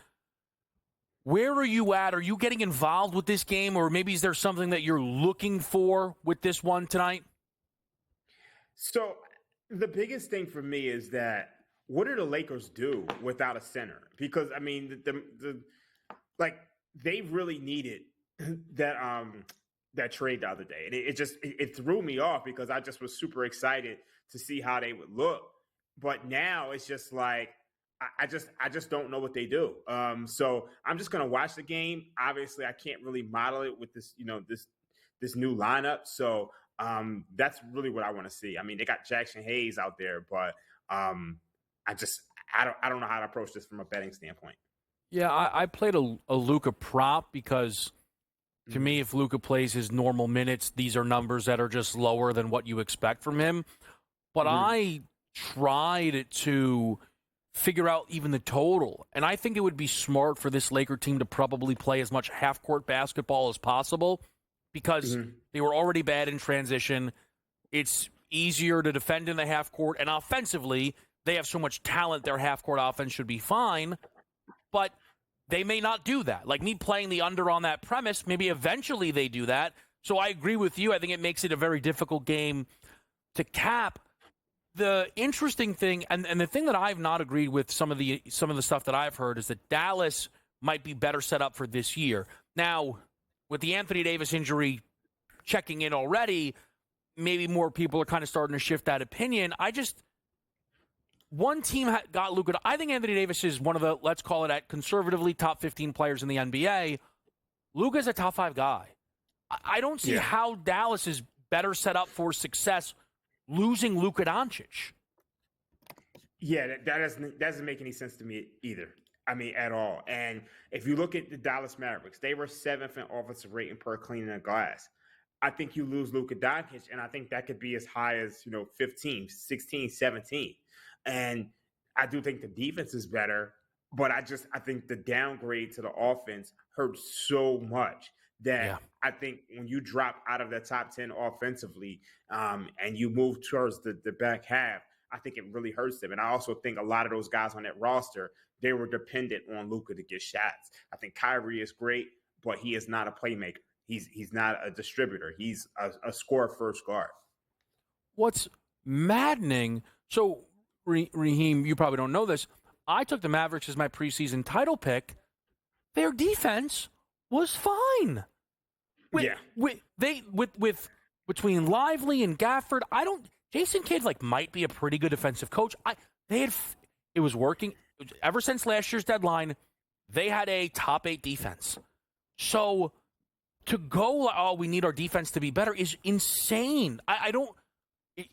Where are you at? Are you getting involved with this game, or maybe is there something that you're looking for with this one tonight? So the biggest thing for me is that what do the Lakers do without a center? Because I mean, they really needed that trade the other day, and it threw me off because I just was super excited to see how they would look. But now it's just like I just don't know what they do. So I'm just gonna watch the game. Obviously, I can't really model it with this this new lineup. So that's really what I want to see. I mean, they got Jackson Hayes out there, but I don't know how to approach this from a betting standpoint. Yeah, I played a Luka prop because to me, if Luka plays his normal minutes, these are numbers that are just lower than what you expect from him. But I tried to figure out even the total, and I think it would be smart for this Laker team to probably play as much half-court basketball as possible because they were already bad in transition. It's easier to defend in the half-court, and offensively, they have so much talent, their half-court offense should be fine, but they may not do that. Like me playing the under on that premise, maybe eventually they do that. So I agree with you. I think it makes it a very difficult game to cap. The interesting thing, and the thing that I've not agreed with some of the stuff that I've heard is that Dallas might be better set up for this year. Now, with the Anthony Davis injury checking in already, maybe more people are kind of starting to shift that opinion. One team got Luka. I think Anthony Davis is one of the, let's call it at conservatively, top 15 players in the NBA. Luka's a top 5 guy. I don't see how Dallas is better set up for success losing Luka Doncic. Yeah, that doesn't make any sense to me either. I mean, at all. And if you look at the Dallas Mavericks, they were 7th in offensive rating per clean in the glass. I think you lose Luka Doncic, and I think that could be as high as 15, 16, 17. And I do think the defense is better, but I think the downgrade to the offense hurts so much that I think when you drop out of the top 10 offensively and you move towards the back half, I think it really hurts them. And I also think a lot of those guys on that roster, they were dependent on Luka to get shots. I think Kyrie is great, but he is not a playmaker. He's not a distributor. He's a score-first guard. What's maddening, so Raheem, you probably don't know this, I took the Mavericks as my preseason title pick. Their defense was fine. Between Lively and Gafford, Jason Kidd might be a pretty good defensive coach. It was working ever since last year's deadline. They had a top 8 defense. So to go, we need our defense to be better is insane.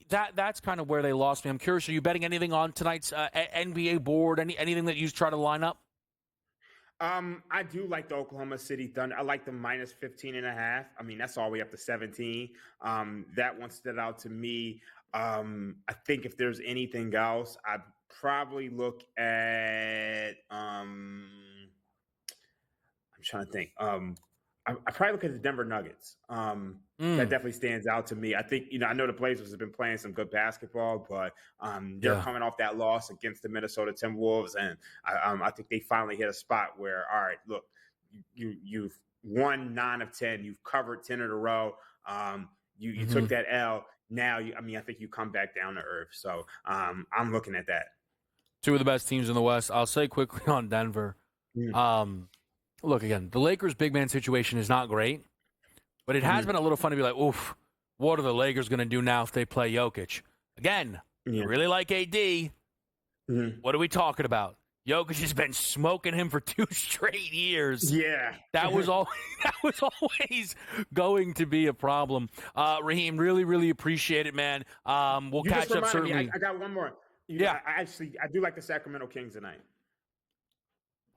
That's kind of where they lost me. I'm curious, are you betting anything on tonight's NBA board? Anything that you try to line up? I do like the Oklahoma City Thunder. I like the minus 15.5. I mean, that's all the way up to 17. That one stood out to me. I think if there's anything else, I'd probably look at I'm trying to think. I probably look at the Denver Nuggets. That definitely stands out to me. I think, I know the Blazers have been playing some good basketball, but they're coming off that loss against the Minnesota Timberwolves, and I think they finally hit a spot where, all right, look, you've won 9 of 10, you've covered 10 in a row, you took that L. Now, I think you come back down to earth. So I'm looking at that. 2 of the best teams in the West. I'll say quickly on Denver. Look, again, the Lakers' big man situation is not great, but it has been a little fun to be like, oof, what are the Lakers going to do now if they play Jokic? Again, I really like AD. What are we talking about? Jokic has been smoking him for 2 straight years. Yeah. That was always going to be a problem. Raheem, really, really appreciate it, man. We'll catch up certainly. I got one more. I do like the Sacramento Kings tonight.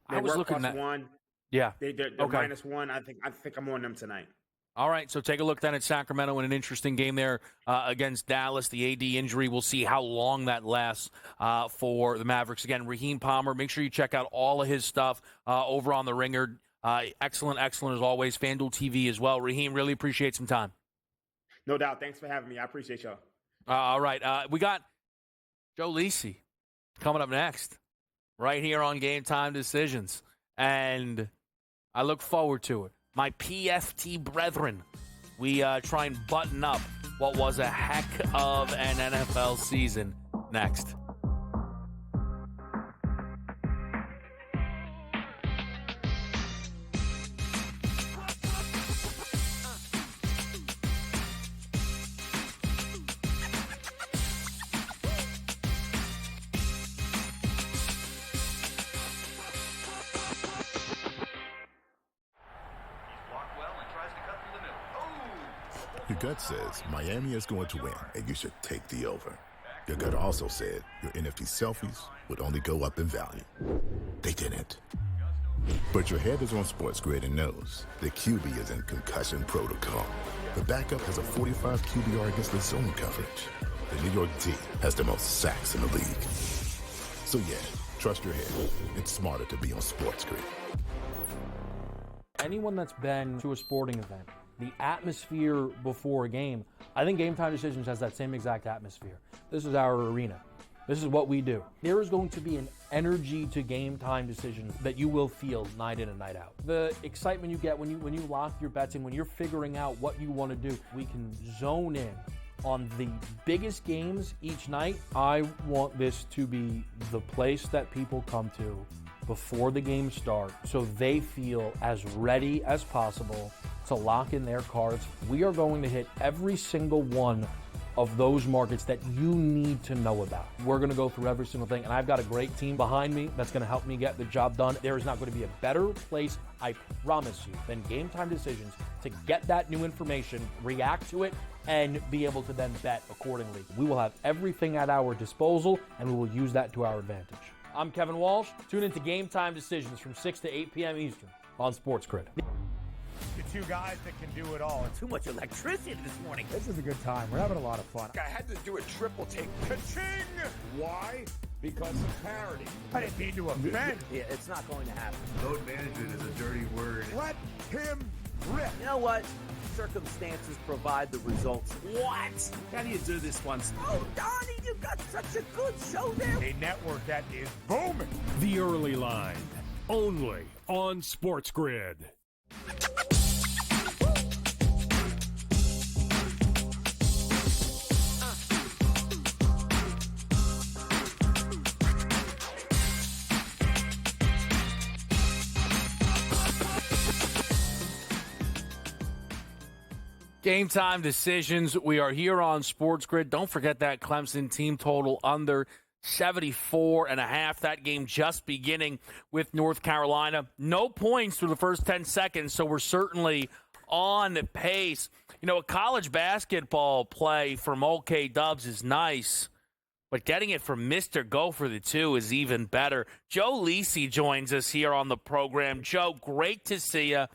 I was looking at +1. Yeah. They're okay. -1. I think I'm on them tonight. All right, so take a look then at Sacramento in an interesting game there against Dallas. The AD injury, we'll see how long that lasts for the Mavericks. Again, Raheem Palmer, make sure you check out all of his stuff over on The Ringer. Excellent as always. FanDuel TV as well. Raheem, really appreciate some time. No doubt. Thanks for having me. I appreciate y'all. All right, we got Joe Lisi coming up next right here on Game Time Decisions. And I look forward to it. My PFT brethren, we try and button up what was a heck of an NFL season next. Your gut says Miami is going to win, and you should take the over. Your gut also said your NFT selfies would only go up in value. They didn't. But your head is on SportsGrid and knows the QB is in concussion protocol. The backup has a 45 QBR against the zone coverage. The New York D has the most sacks in the league. So yeah, trust your head. It's smarter to be on SportsGrid. Anyone that's been to a sporting event, the atmosphere before a game, I think GameTime Decisions has that same exact atmosphere. This is our arena. This is what we do. There is going to be an energy to GameTime Decisions that you will feel night in and night out. The excitement you get when you lock your bets in, when you're figuring out what you want to do, we can zone in on the biggest games each night. I want this to be the place that people come to before the games start so they feel as ready as possible to lock in their cards. We are going to hit every single one of those markets that you need to know about. We're going to go through every single thing, and I've got a great team behind me that's going to help me get the job done. There is not going to be a better place, I promise you, than GameTime Decisions to get that new information, react to it, and be able to then bet accordingly. We will have everything at our disposal, and we will use that to our advantage. I'm Kevin Walsh. Tune into GameTime Decisions from 6 to 8 p.m. Eastern on SportsGrid. The two guys that can do it all. Too much electricity this morning. This is a good time. We're having a lot of fun. I had to do a triple take. Ka-ching! Why? Because of parity. I didn't mean to offend. Yeah, it's not going to happen. Load management is a dirty word. Let him rip. You know what? Circumstances provide the results. What? How do you do this one? Oh, Donnie, you got such a good show there. A network that is booming. The Early Line, only on SportsGrid. Game time decisions. We are here on SportsGrid. Don't forget that Clemson team total under 74.5. That game just beginning with North Carolina. No points through the first 10 seconds, so we're certainly on pace. You know, a college basketball play from OK Dubs is nice, but getting it from Mr. Go for the Two is even better. Joe Lisi joins us here on the program. Joe, great to see you.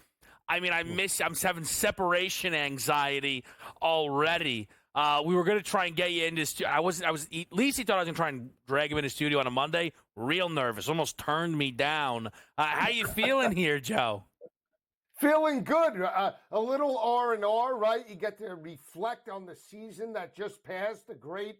I mean, I'm having separation anxiety already. We were going to try and get you into studio. Lisi thought I was going to try and drag him into studio on a Monday. Real nervous. Almost turned me down. How you feeling here, Joe? Feeling good. A little R&R, right? You get to reflect on the season that just passed, the great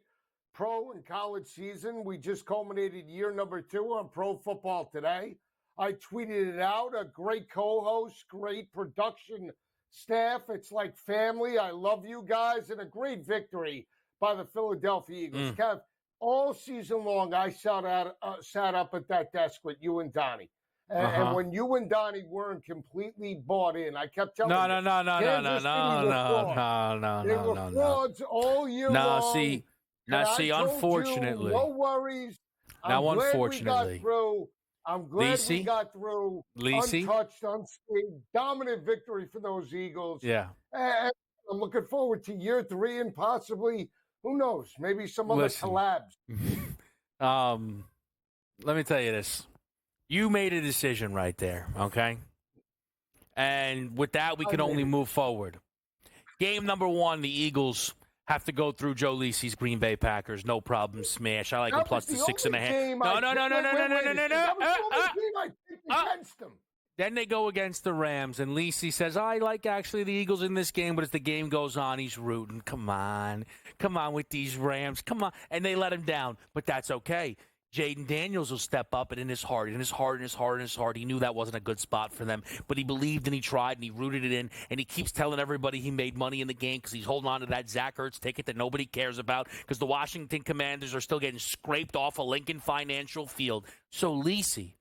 pro and college season. We just culminated year number 2 on Pro Football Today. I tweeted it out. A great co-host, great production staff. It's like family. I love you guys. And a great victory by the Philadelphia Eagles. Kev, all season long, I sat up at that desk with you and Donnie. And when you and Donnie weren't completely bought in, I kept telling you. No. They were frauds all year long. See, unfortunately. No worries. Unfortunately. I'm glad Lisi? we got through untouched, unscathed, dominant victory for those Eagles. Yeah. And I'm looking forward to year 3 and possibly, who knows, maybe some other collabs. Let me tell you this. You made a decision right there, okay? And with that, we can only move forward. Game number 1, the Eagles have to go through Joe Lisi's Green Bay Packers. No problem, smash. I like them plus the 6.5. No. Then they go against the Rams, and Lisi says, I like actually the Eagles in this game, but as the game goes on, he's rooting. Come on with these Rams. Come on. And they let him down, but that's okay. Jaden Daniels will step up, and in his heart, he knew that wasn't a good spot for them. But he believed and he tried and he rooted it in, and he keeps telling everybody he made money in the game because he's holding on to that Zach Ertz ticket that nobody cares about because the Washington Commanders are still getting scraped off of Lincoln Financial Field. So Lisi,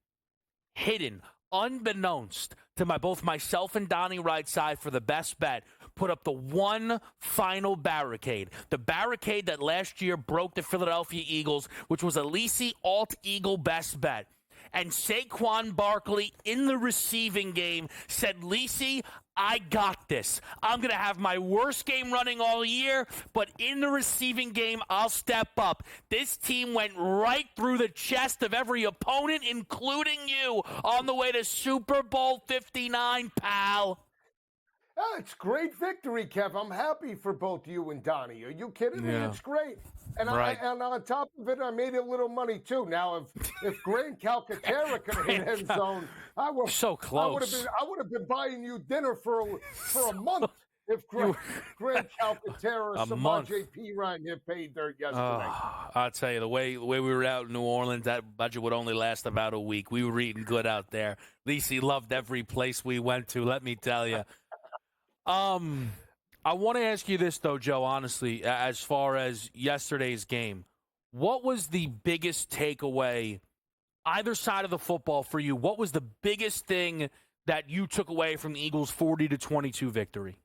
hidden, unbeknownst to both myself and Donnie right side for the best bet, put up the one final barricade. The barricade that last year broke the Philadelphia Eagles, which was a Lisi alt-Eagle best bet. And Saquon Barkley in the receiving game said, Lisi, I got this. I'm going to have my worst game running all year, but in the receiving game, I'll step up. This team went right through the chest of every opponent, including you, on the way to Super Bowl 59, pal. Oh, it's great victory, Kev. I'm happy for both you and Donnie. Are you kidding me? Yeah. It's great. And Right. and on top of it, I made a little money too. Now, if Grant Calcaterra could have hit end zone, I would so close. I would have been buying you dinner for a month if Grant Calcaterra or month. JP Ryan hit pay dirt yesterday. I'll tell you, the way we were out in New Orleans, that budget would only last about a week. We were eating good out there. Lisi loved every place we went to, let me tell you. I want to ask you this, though, Joe, honestly, as far as yesterday's game. What was the biggest takeaway, either side of the football for you? What was the biggest thing that you took away from the Eagles' 40-22 victory?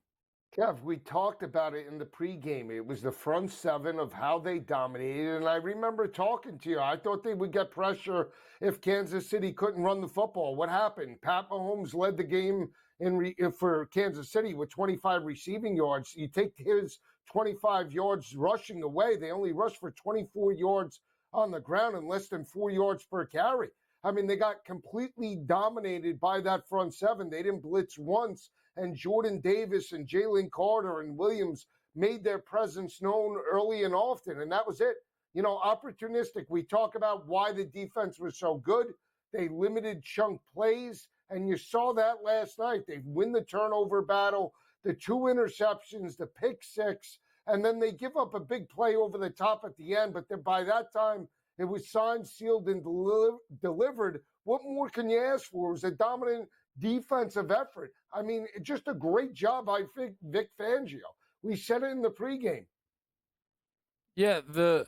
Kev, we talked about it in the pregame. It was the front seven of how they dominated, and I remember talking to you. I thought they would get pressure if Kansas City couldn't run the football. What happened? Pat Mahomes led the game for Kansas City with 25 receiving yards. You take his 25 yards rushing away, they only rushed for 24 yards on the ground and less than 4 yards per carry. I mean, they got completely dominated by that front seven. They didn't blitz once, and Jordan Davis and Jalen Carter and Williams made their presence known early and often, and that was it. You know, opportunistic. We talk about why the defense was so good. They limited chunk plays, and you saw that last night. They win the turnover battle, the 2 interceptions, the pick six, and then they give up a big play over the top at the end. But then by that time, it was signed, sealed, and delivered. What more can you ask for? It was a dominant defensive effort. I mean, just a great job by Vic Fangio. We said it in the pregame. Yeah, the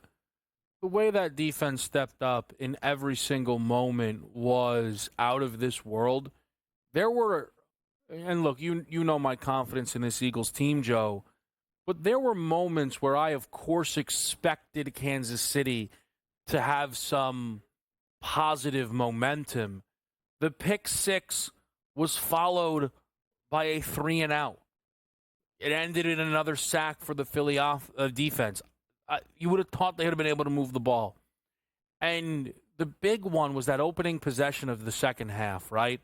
way that defense stepped up in every single moment was out of this world. There were, and look, you know my confidence in this Eagles team, Joe, but there were moments where I, of course, expected Kansas City to have some positive momentum. The pick six was followed by a 3-and-out. It ended in another sack for the Philly defense. You would have thought they would have been able to move the ball. And the big one was that opening possession of the second half, right?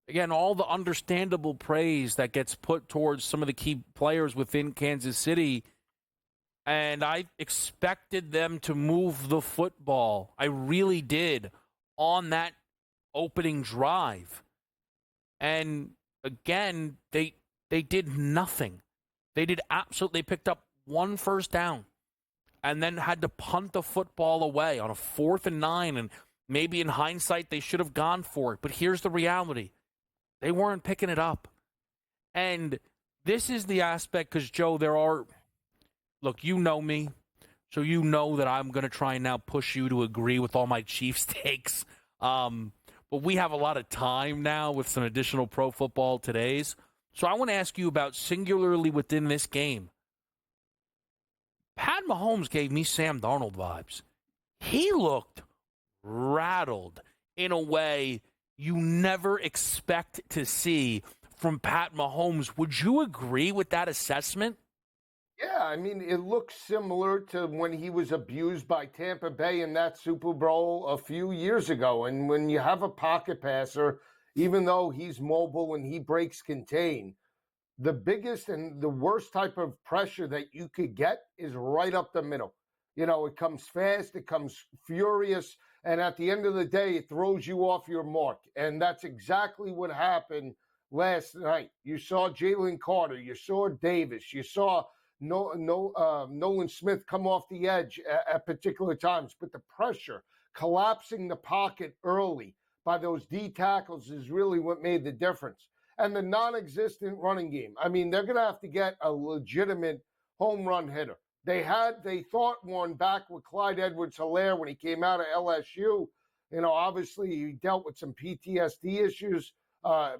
Again, all the understandable praise that gets put towards some of the key players within Kansas City. And I expected them to move the football. I really did on that opening drive. And again, they did nothing. They picked up 1 first down and then had to punt the football away on a 4th and 9. And maybe in hindsight, they should have gone for it. But here's the reality. They weren't picking it up. And this is the aspect, because, Joe, look, you know me, so you know that I'm going to try and now push you to agree with all my Chiefs takes. But we have a lot of time now with some additional Pro Football Todays. So I want to ask you about, singularly within this game, Pat Mahomes gave me Sam Darnold vibes. He looked rattled in a way you never expect to see from Pat Mahomes. Would you agree with that assessment? Yeah, I mean, it looks similar to when he was abused by Tampa Bay in that Super Bowl a few years ago. And when you have a pocket passer, even though he's mobile and he breaks contain, the biggest and the worst type of pressure that you could get is right up the middle. You know, it comes fast, it comes furious, and at the end of the day, it throws you off your mark. And that's exactly what happened last night. You saw Jalen Carter, you saw Davis, you saw Nolan Smith come off the edge at particular times, but the pressure, collapsing the pocket early by those D tackles is really what made the difference. And the non-existent running game. I mean, they're going to have to get a legitimate home run hitter. They thought one back with Clyde Edwards-Helaire when he came out of LSU. You know, obviously he dealt with some PTSD issues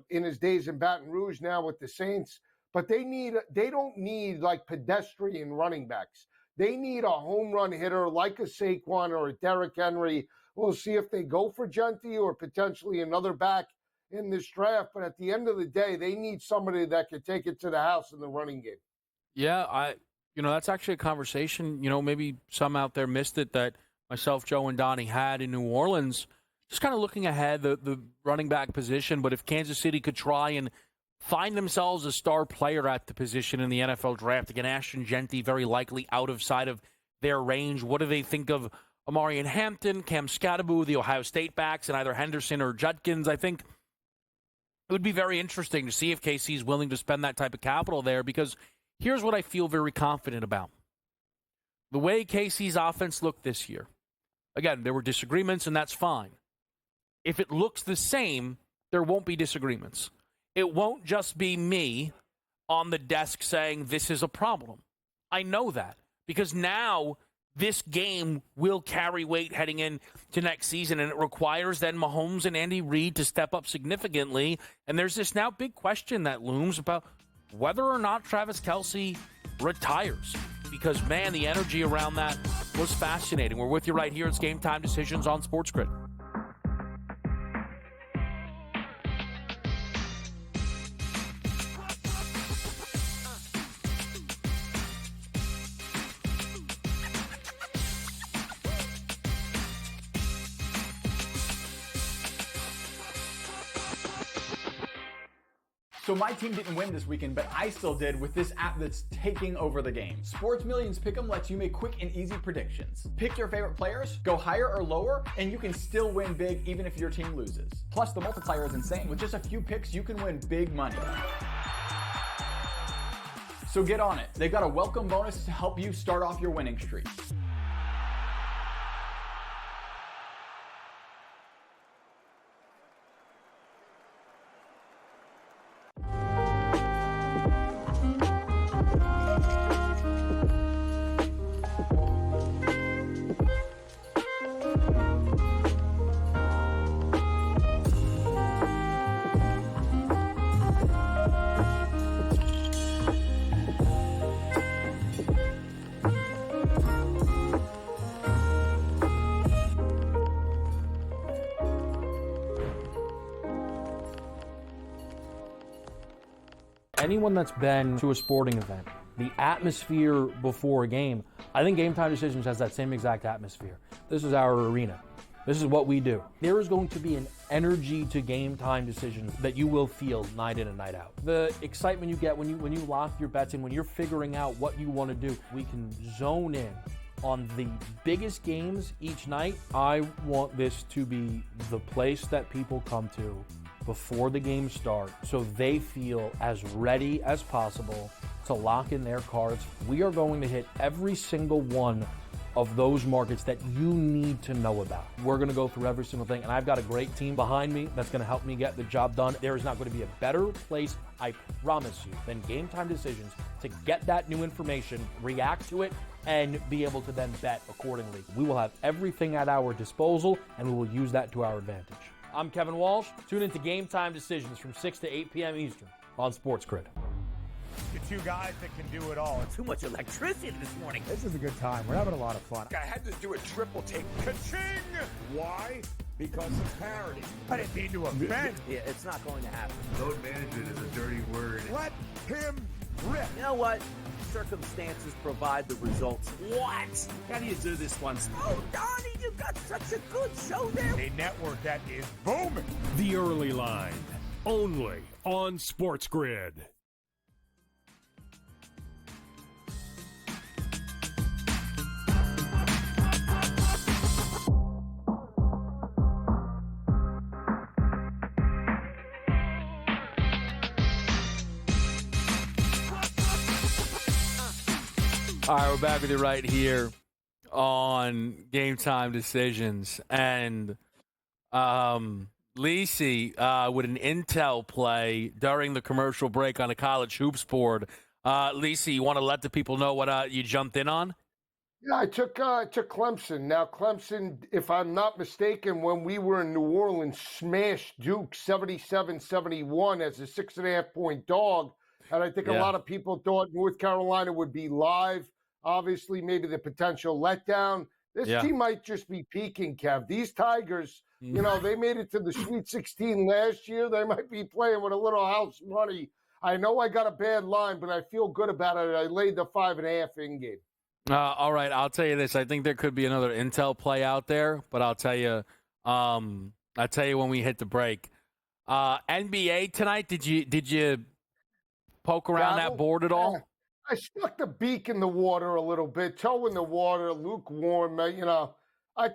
in his days in Baton Rouge now with the Saints. But they don't need like pedestrian running backs. They need a home run hitter like a Saquon or a Derrick Henry We'll see if they go for Genti or potentially another back in this draft. But at the end of the day, they need somebody that could take it to the house in the running game. Yeah, that's actually a conversation, maybe some out there missed it, that myself, Joe, and Donnie had in New Orleans. Just kind of looking ahead, the running back position. But if Kansas City could try and find themselves a star player at the position in the NFL draft, again, Ashton Genti very likely outside of their range. What do they think of Amarian Hampton, Cam Scatterbu, the Ohio State backs, and either Henderson or Judkins? I think it would be very interesting to see if KC is willing to spend that type of capital there, because here's what I feel very confident about. The way KC's offense looked this year, again, there were disagreements, and that's fine. If it looks the same, there won't be disagreements. It won't just be me on the desk saying this is a problem. I know that, because now this game will carry weight heading into next season, and it requires then Mahomes and Andy Reid to step up significantly. And there's this now big question that looms about whether or not Travis Kelce retires, because, man, the energy around that was fascinating. We're with you right here. It's Game Time Decisions on SportsGrid. So my team didn't win this weekend, but I still did with this app that's taking over the game. Sports Millions Pick'em lets you make quick and easy predictions. Pick your favorite players, go higher or lower, and you can still win big even if your team loses. Plus, the multiplier is insane. With just a few picks, you can win big money. So get on it. They've got a welcome bonus to help you start off your winning streak. Anyone that's been to a sporting event, the atmosphere before a game, I think Game Time Decisions has that same exact atmosphere. This is our arena. This is what we do. There is going to be an energy to Game Time Decisions that you will feel night in and night out. The excitement you get when you lock your bets in, when you're figuring out what you want to do, we can zone in on the biggest games each night. I want this to be the place that people come to before the games start, so they feel as ready as possible to lock in their cards. We are going to hit every single one of those markets that you need to know about. We're going to go through every single thing, and I've got a great team behind me that's going to help me get the job done. There is not going to be a better place, I promise you, than Game Time Decisions to get that new information, react to it, and be able to then bet accordingly. We will have everything at our disposal, and we will use that to our advantage. I'm Kevin Walsh. Tune into Game Time Decisions from 6 to 8 p.m. Eastern on SportsGrid. The two guys that can do it all. Too much electricity this morning. This is a good time. We're having a lot of fun. I had to do a triple take. Ka-ching! Why? Because of parity. I didn't mean to offend. Yeah, it's not going to happen. Load management is a dirty word. Let him rip. You know what? Circumstances provide the results. What? How do you do this once? Oh, Donnie, you got such a good show there. A network that is booming. The Early Line, only on SportsGrid. All right, we're back with you right here on Game Time Decisions. And Lisi with an intel play during the commercial break on a college hoops board. Lisi, you want to let the people know what you jumped in on? Yeah, I took Clemson. Now, Clemson, if I'm not mistaken, when we were in New Orleans, smashed Duke 77-71 as a 6.5-point dog. And I think a lot of people thought North Carolina would be live. Obviously, maybe the potential letdown. This Yeah. team might just be peaking, Kev. These Tigers, they made it to the Sweet 16 last year. They might be playing with a little house money. I know I got a bad line, but I feel good about it. I laid the 5.5 in game. All right, I'll tell you this. I think there could be another Intel play out there, but I'll tell you when we hit the break. NBA tonight, did you poke around that board at all? I stuck the beak in the water a little bit, toe in the water, lukewarm. I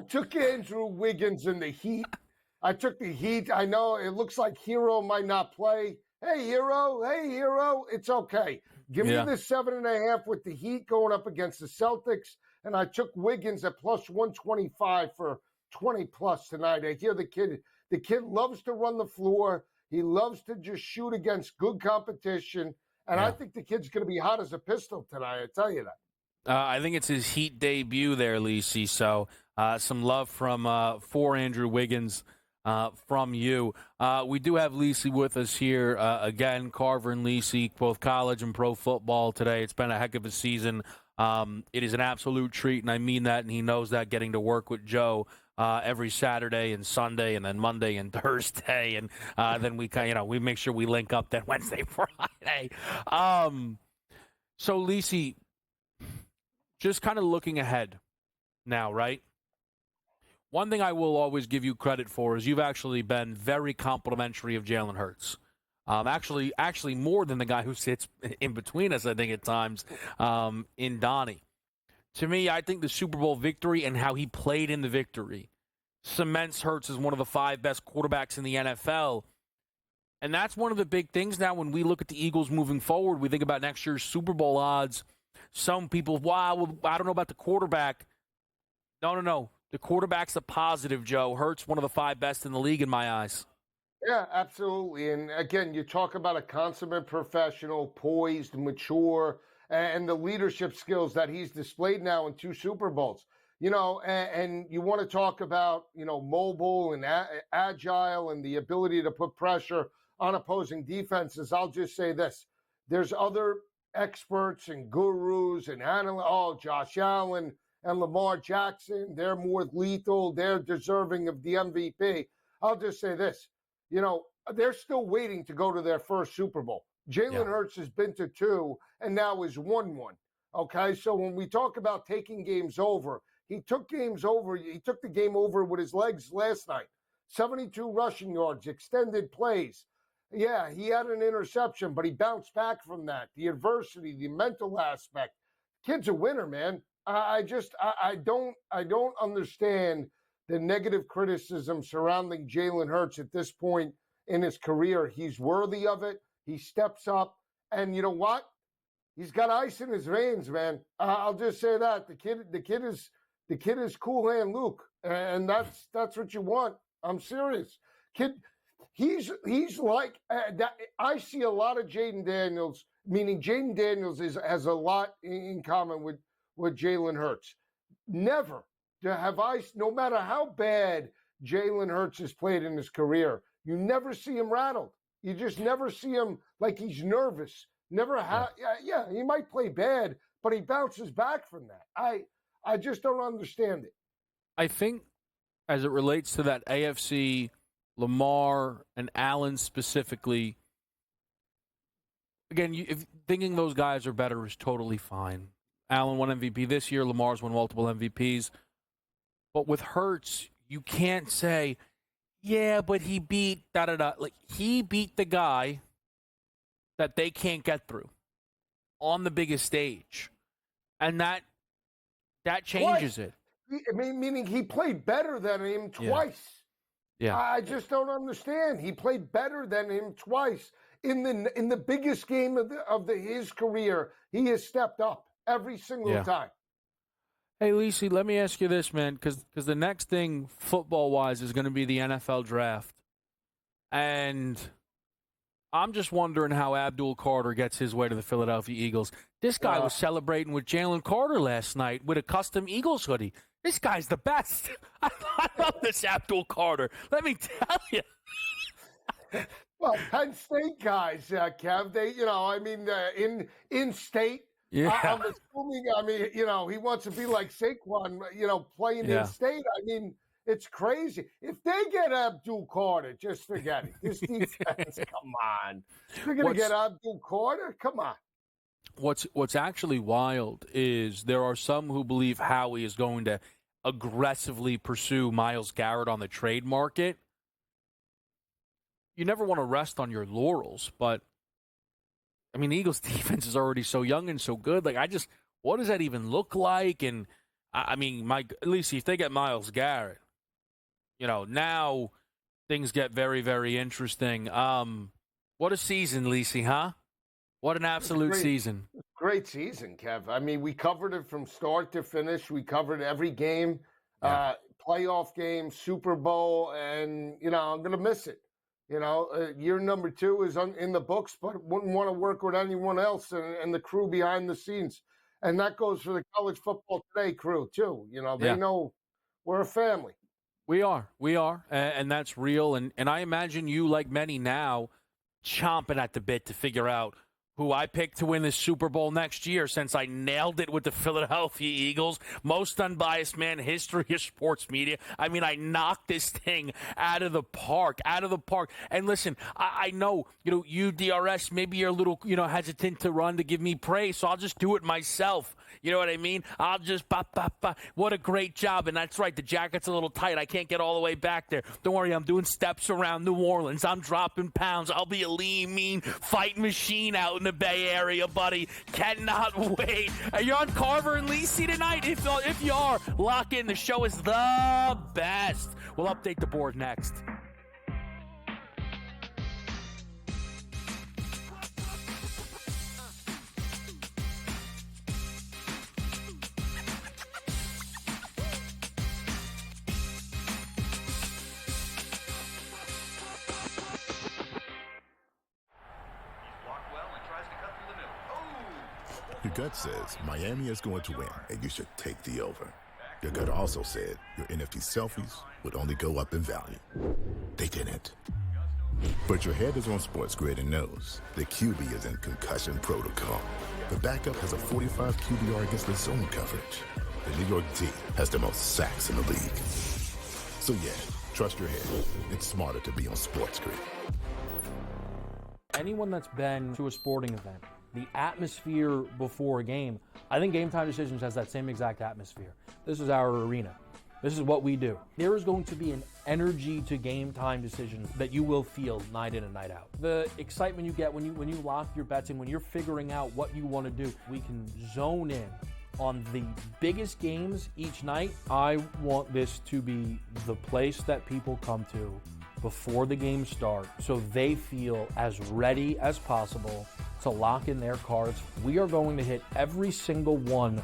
took Andrew Wiggins in the Heat. I took the Heat. I know it looks like Hero might not play. Hey, Hero. It's okay. Give me the 7.5 with the Heat going up against the Celtics. And I took Wiggins at plus 125 for 20+ tonight. I hear the kid loves to run the floor. He loves to just shoot against good competition. And I think the kid's going to be hot as a pistol tonight. I tell you that. I think it's his Heat debut there, Lisi. So some love for Andrew Wiggins from you. We do have Lisi with us here again. Carver and Lisi, both college and pro football today. It's been a heck of a season. It is an absolute treat, and I mean that, and he knows that, getting to work with Joe every Saturday and Sunday and then Monday and Thursday. And then we make sure we link up then Wednesday, Friday. So, Lisi, just kind of looking ahead now, right? One thing I will always give you credit for is you've actually been very complimentary of Jalen Hurts. Actually more than the guy who sits in between us, I think, at times, in Donnie. To me, I think the Super Bowl victory and how he played in the victory cements Hurts as one of the 5 best quarterbacks in the NFL. And that's one of the big things now when we look at the Eagles moving forward. We think about next year's Super Bowl odds. Some people, wow, I don't know about the quarterback. No. The quarterback's a positive, Joe. Hurts, one of the 5 best in the league in my eyes. Yeah, absolutely. And again, you talk about a consummate professional, poised, mature, and the leadership skills that he's displayed now in 2 Super Bowls. And you want to talk about, mobile and agile and the ability to put pressure on opposing defenses. I'll just say this. There's other experts and gurus and analysts, Josh Allen and Lamar Jackson. They're more lethal. They're deserving of the MVP. I'll just say this. They're still waiting to go to their first Super Bowl. Jalen Hurts has been to 2 and now has won 1. Okay, so when we talk about taking games over, he took games over. He took the game over with his legs last night. 72 rushing yards, extended plays. Yeah, he had an interception, but he bounced back from that. The adversity, the mental aspect. Kid's a winner, man. I don't understand the negative criticism surrounding Jalen Hurts at this point in his career. He's worthy of it. He steps up, and you know what? He's got ice in his veins, man. I'll just say that the kid is Cool Hand Luke, and that's what you want. I'm serious, kid. He's like that. I see a lot of Jaden Daniels, meaning Jaden Daniels has a lot in common with Jalen Hurts. Never have no matter how bad Jalen Hurts has played in his career, you never see him rattled. You just never see him like he's nervous. He might play bad, but he bounces back from that. I just don't understand it. I think as it relates to that AFC, Lamar and Allen specifically, again, if thinking those guys are better is totally fine. Allen won MVP this year. Lamar's won multiple MVPs. But with Hurts, you can't say, yeah, but he beat da-da-da. Like, he beat the guy that they can't get through on the biggest stage. And that changes it. Meaning he played better than him twice. Yeah. I just don't understand. He played better than him twice. In the biggest game of his career, he has stepped up every single time. Hey, Lisi, let me ask you this, man, because the next thing football-wise is going to be the NFL draft. And I'm just wondering how Abdul Carter gets his way to the Philadelphia Eagles. This guy was celebrating with Jalen Carter last night with a custom Eagles hoodie. This guy's the best. I love this Abdul Carter. Let me tell you. Well, Penn State guys, Kev, they, in state, Yeah. I'm assuming, I mean, he wants to be like Saquon, playing in state. I mean, it's crazy. If they get Abdul Carter, just forget it. This defense, come on. They're going to get Abdul Carter? Come on. What's actually wild is there are some who believe Howie is going to aggressively pursue Myles Garrett on the trade market. You never want to rest on your laurels, but I mean, the Eagles' defense is already so young and so good. Like, what does that even look like? And I mean, at least if they get Myles Garrett, now things get very, very interesting. What a season, Lisi, huh? What an absolute season. Great season, Kev. I mean, we covered it from start to finish. We covered every game, playoff game, Super Bowl, and, I'm going to miss it. Year number 2 is in the books, but wouldn't want to work with anyone else and the crew behind the scenes. And that goes for the College Football Today crew, too. They know we're a family. We are, and that's real. And I imagine you, like many now, chomping at the bit to figure out who I picked to win the Super Bowl next year since I nailed it with the Philadelphia Eagles. Most unbiased man in history of sports media. I mean, I knocked this thing out of the park. And listen, I know, you, DRS, maybe you're a little, hesitant to run to give me praise, so I'll just do it myself. You know what I mean? I'll just, what a great job. And that's right, the jacket's a little tight. I can't get all the way back there. Don't worry, I'm doing steps around New Orleans. I'm dropping pounds. I'll be a lean, mean fight machine out in the Bay Area, buddy. Cannot wait. Are you on Carver and Lisi tonight? If you are, lock in. The show is the best. We'll update the board next. Your gut says Miami is going to win, and you should take the over. Your gut also said your NFT selfies would only go up in value. They didn't. But your head is on SportsGrid and knows the QB is in concussion protocol. The backup has a 45 QBR against the zone coverage. The New York D has the most sacks in the league. So yeah, trust your head. It's smarter to be on SportsGrid. Anyone that's been to a sporting event, the atmosphere before a game, I think Game Time Decisions has that same exact atmosphere. This is our arena. This is what we do. There is going to be an energy to Game Time Decisions that you will feel night in and night out. The excitement you get when you lock your bets in, when you're figuring out what you want to do, we can zone in on the biggest games each night. I want this to be the place that people come to before the games start so they feel as ready as possible to lock in their cards. We are going to hit every single one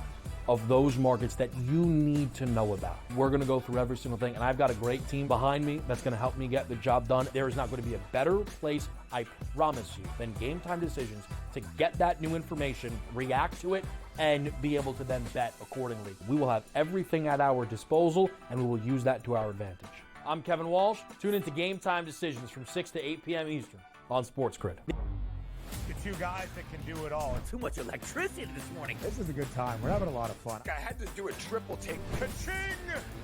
of those markets that you need to know about. We're going to go through every single thing, and I've got a great team behind me that's going to help me get the job done. There is not going to be a better place, I promise you, than Game Time Decisions to get that new information, react to it, and be able to then bet accordingly. We will have everything at our disposal, and we will use that to our advantage. I'm Kevin Walsh. Tune into Game Time Decisions from 6 to 8 p.m. Eastern on SportsGrid. The two guys that can do it all. Too much electricity this morning. This is a good time. We're having a lot of fun. I had to do a triple take. Ka-ching!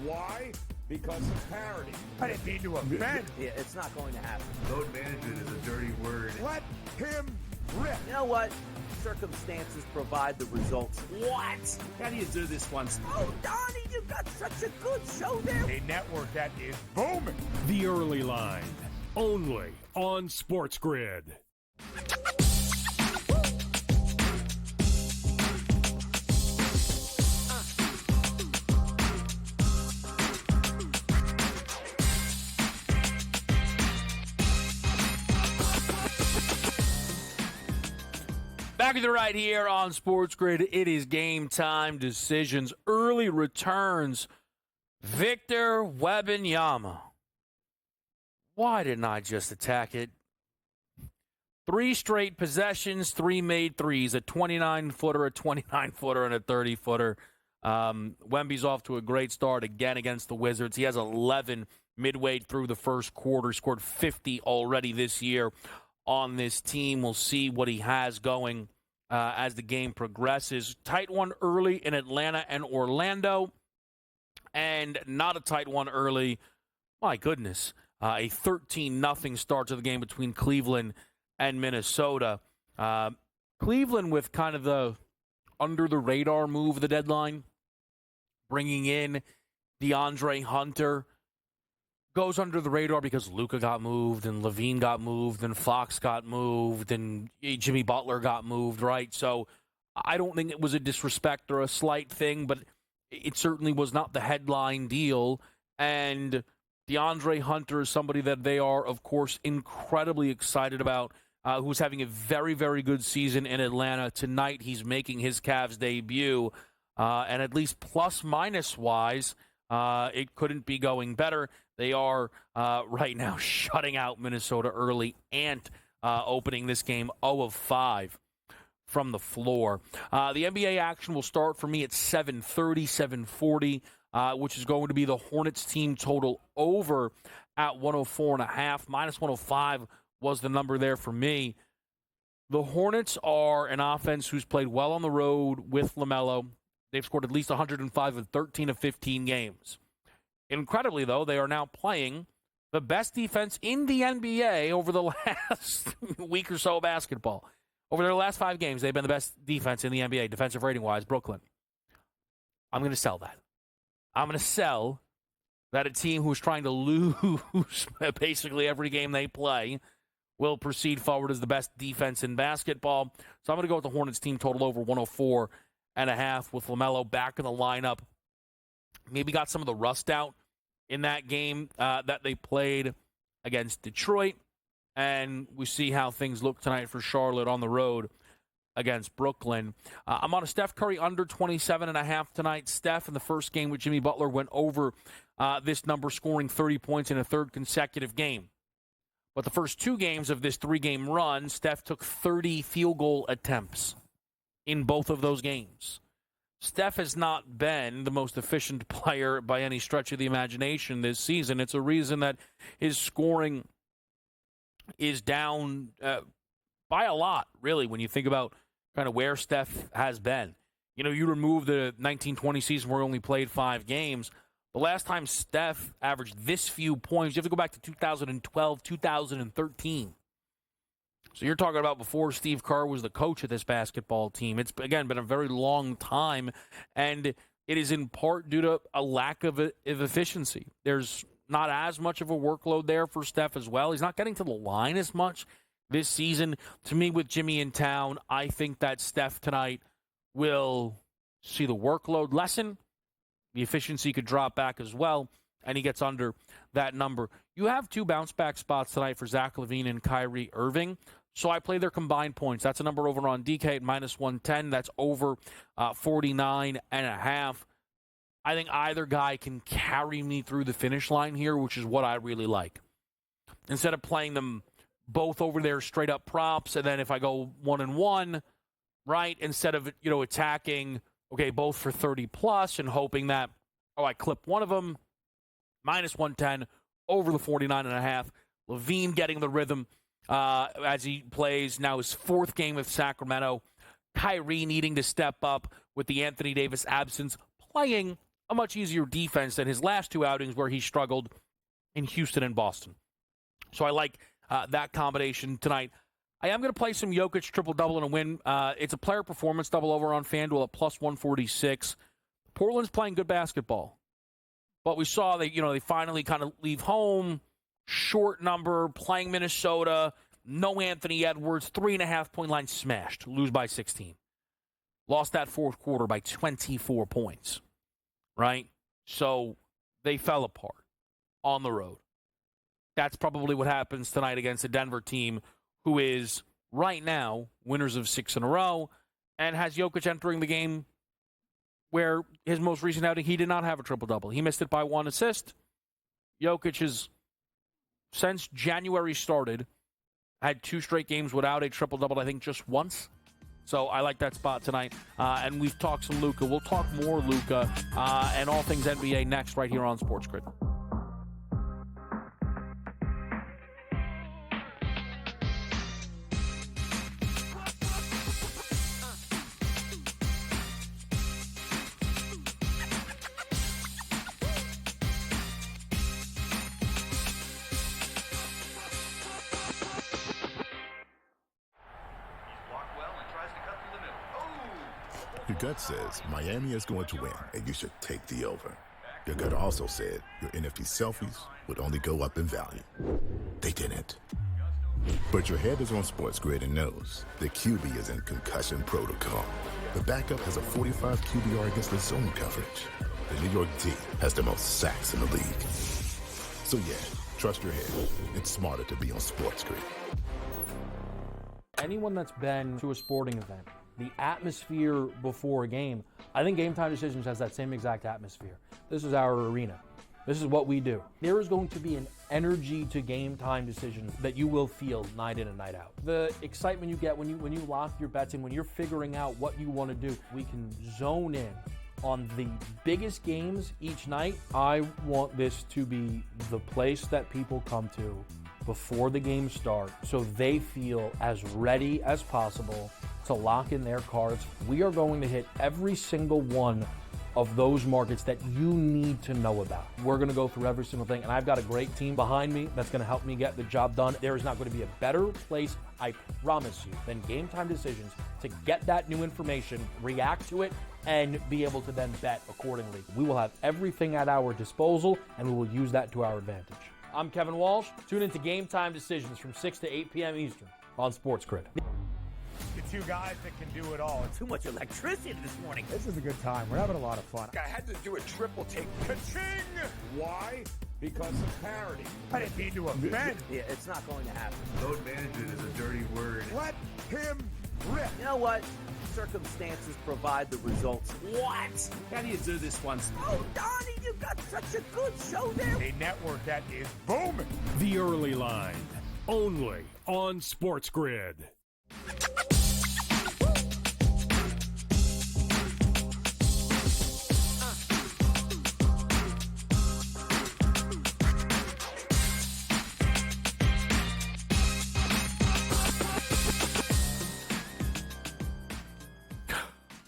Why? Because of parity. I didn't mean to offend. Yeah, it's not going to happen. Load management is a dirty word. Let him rip. You know what? Circumstances provide the results. What? How do you do this one? Oh, Donnie, you got such a good show there. A network that is booming. The Early Line, only on SportsGrid. Back to the right here on SportsGrid. It is Game Time Decisions. Early returns. Victor Wembanyama. Why didn't I just attack it? 3 straight possessions, 3 made threes, a 29-footer, a 29-footer, and a 30-footer. Wemby's off to a great start again against the Wizards. He has 11 midway through the first quarter, scored 50 already this year on this team. We'll see what he has going as the game progresses. Tight one early in Atlanta and Orlando, and not a tight one early. My goodness, a 13-0 start to the game between Cleveland and Minnesota. Cleveland with kind of the under-the-radar move of the deadline, bringing in DeAndre Hunter. Goes under the radar because Luka got moved and Levine got moved and Fox got moved and Jimmy Butler got moved, right? So I don't think it was a disrespect or a slight thing, but it certainly was not the headline deal. And DeAndre Hunter is somebody that they are, of course, incredibly excited about, who's having a very, very good season in Atlanta. Tonight he's making his Cavs debut, and at least plus-minus wise, it couldn't be going better. They are right now shutting out Minnesota early and opening this game 0 of 5 from the floor. The NBA action will start for me at 7:30, 7:40, which is going to be the Hornets team total over at 104.5. Minus 105 was the number there for me. The Hornets are an offense who's played well on the road with LaMelo. They've scored at least 105 in 13 of 15 games. Incredibly, though, they are now playing the best defense in the NBA over the last week or so of basketball. Over their last 5 games, they've been the best defense in the NBA, defensive rating-wise, Brooklyn. I'm going to sell that. I'm going to sell that a team who's trying to lose basically every game they play will proceed forward as the best defense in basketball. So I'm going to go with the Hornets team total over 104.5 with LaMelo back in the lineup. Maybe got some of the rust out in that game that they played against Detroit. And we see how things look tonight for Charlotte on the road against Brooklyn. I'm on a Steph Curry under 27.5 tonight. Steph in the first game with Jimmy Butler went over this number, scoring 30 points in a third consecutive game. But the first 2 games of this 3-game run, Steph took 30 field goal attempts in both of those games. Steph has not been the most efficient player by any stretch of the imagination this season. It's a reason that his scoring is down by a lot, really, when you think about kind of where Steph has been. You know, you remove the 19-20 season where he only played 5 games. The last time Steph averaged this few points, you have to go back to 2012, 2013. So you're talking about before Steve Kerr was the coach of this basketball team. It's, again, been a very long time, and it is in part due to a lack of efficiency. There's not as much of a workload there for Steph as well. He's not getting to the line as much this season. To me, with Jimmy in town, I think that Steph tonight will see the workload lessen. The efficiency could drop back as well, and he gets under that number. You have 2 bounce-back spots tonight for Zach LaVine and Kyrie Irving. So I play their combined points. That's a number over on DK at minus 110. That's over 49.5. I think either guy can carry me through the finish line here, which is what I really like. Instead of playing them both over there straight-up props, and then if I go 1-1, right, instead of, attacking, okay, both for 30-plus and hoping that, I clip one of them, minus 110, over the 49.5. LaVine getting the rhythm as he plays now his 4th game with Sacramento. Kyrie needing to step up with the Anthony Davis absence, playing a much easier defense than his last 2 outings where he struggled in Houston and Boston. So I like that combination tonight. I am going to play some Jokic triple-double in a win. It's a player performance double over on FanDuel at plus 146. Portland's playing good basketball. But we saw that, they finally kind of leave home, short number, playing Minnesota, no Anthony Edwards, 3.5-point line smashed, lose by 16. Lost that 4th quarter by 24 points, right? So they fell apart on the road. That's probably what happens tonight against a Denver team who is, right now, winners of 6 in a row and has Jokic entering the game where his most recent outing, he did not have a triple-double. He missed it by 1 assist. Jokic has, since January started, had 2 straight games without a triple-double, I think just once. So I like that spot tonight. And we've talked some Luka. We'll talk more Luka and all things NBA next right here on SportsGrid. Your gut says Miami is going to win, and you should take the over. Your gut also said your NFT selfies would only go up in value. They didn't. But your head is on SportsGrid and knows the QB is in concussion protocol. The backup has a 45 QBR against the zone coverage. The New York D has the most sacks in the league. So yeah, trust your head. It's smarter to be on SportsGrid. Anyone that's been to a sporting event, the atmosphere before a game, I think Game Time Decisions has that same exact atmosphere. This is our arena. This is what we do. There is going to be an energy to Game Time Decisions that you will feel night in and night out. The excitement you get when you lock your bets in, when you're figuring out what you want to do, we can zone in on the biggest games each night. I want this to be the place that people come to before the games start so they feel as ready as possible to lock in their cards. We are going to hit every single one of those markets that you need to know about. We're going to go through every single thing, and I've got a great team behind me that's going to help me get the job done. There is not going to be a better place, I promise you, than Game Time Decisions to get that new information, react to it, and be able to then bet accordingly. We will have everything at our disposal, and we will use that to our advantage. I'm Kevin Walsh. Tune into Game Time Decisions from 6 to 8 p.m. Eastern on SportsGrid. The two guys that can do it all. Too much electricity this morning. This is a good time. We're having a lot of fun. I had to do a triple take. Ka-ching! Why? Because of parity. I didn't mean to offend. Yeah, it's not going to happen. Load management is a dirty word. Let him rip. You know what? Circumstances provide the results. What? How do you do this one? Oh, Donnie, you got such a good show there. A network that is booming. The Early Line, only on SportsGrid.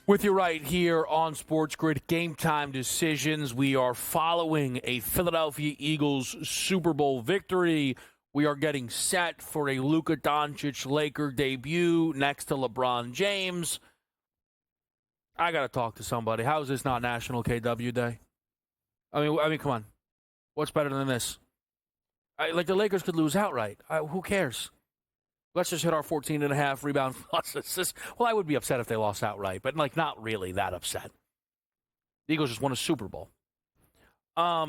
With you right here on SportsGrid, Game Time Decisions. We are following a Philadelphia Eagles Super Bowl victory. We are getting set for a Luka Doncic Laker debut next to LeBron James. I got to talk to somebody. How is this not National KW Day? I mean, come on. What's better than this? The Lakers could lose outright. Who cares? Let's just hit our 14.5 rebound plus assists. Well, I would be upset if they lost outright, but not really that upset. The Eagles just won a Super Bowl. I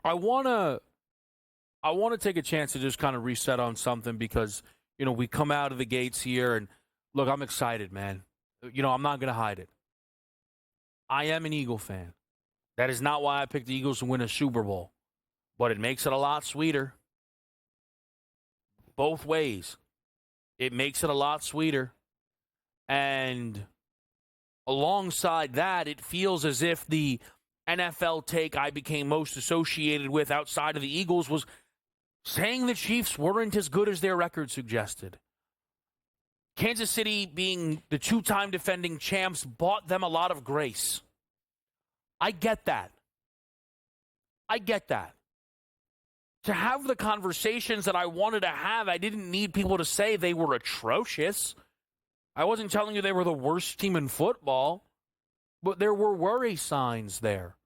want to take a chance to just kind of reset on something because, we come out of the gates here and look, I'm excited, man. I'm not going to hide it. I am an Eagle fan. That is not why I picked the Eagles to win a Super Bowl, but it makes it a lot sweeter. Both ways. It makes it a lot sweeter. And alongside that, it feels as if the NFL take I became most associated with outside of the Eagles was saying the Chiefs weren't as good as their record suggested. Kansas City, being the two-time defending champs, bought them a lot of grace. I get that. To have the conversations that I wanted to have, I didn't need people to say they were atrocious. I wasn't telling you they were the worst team in football, but there were worry signs there.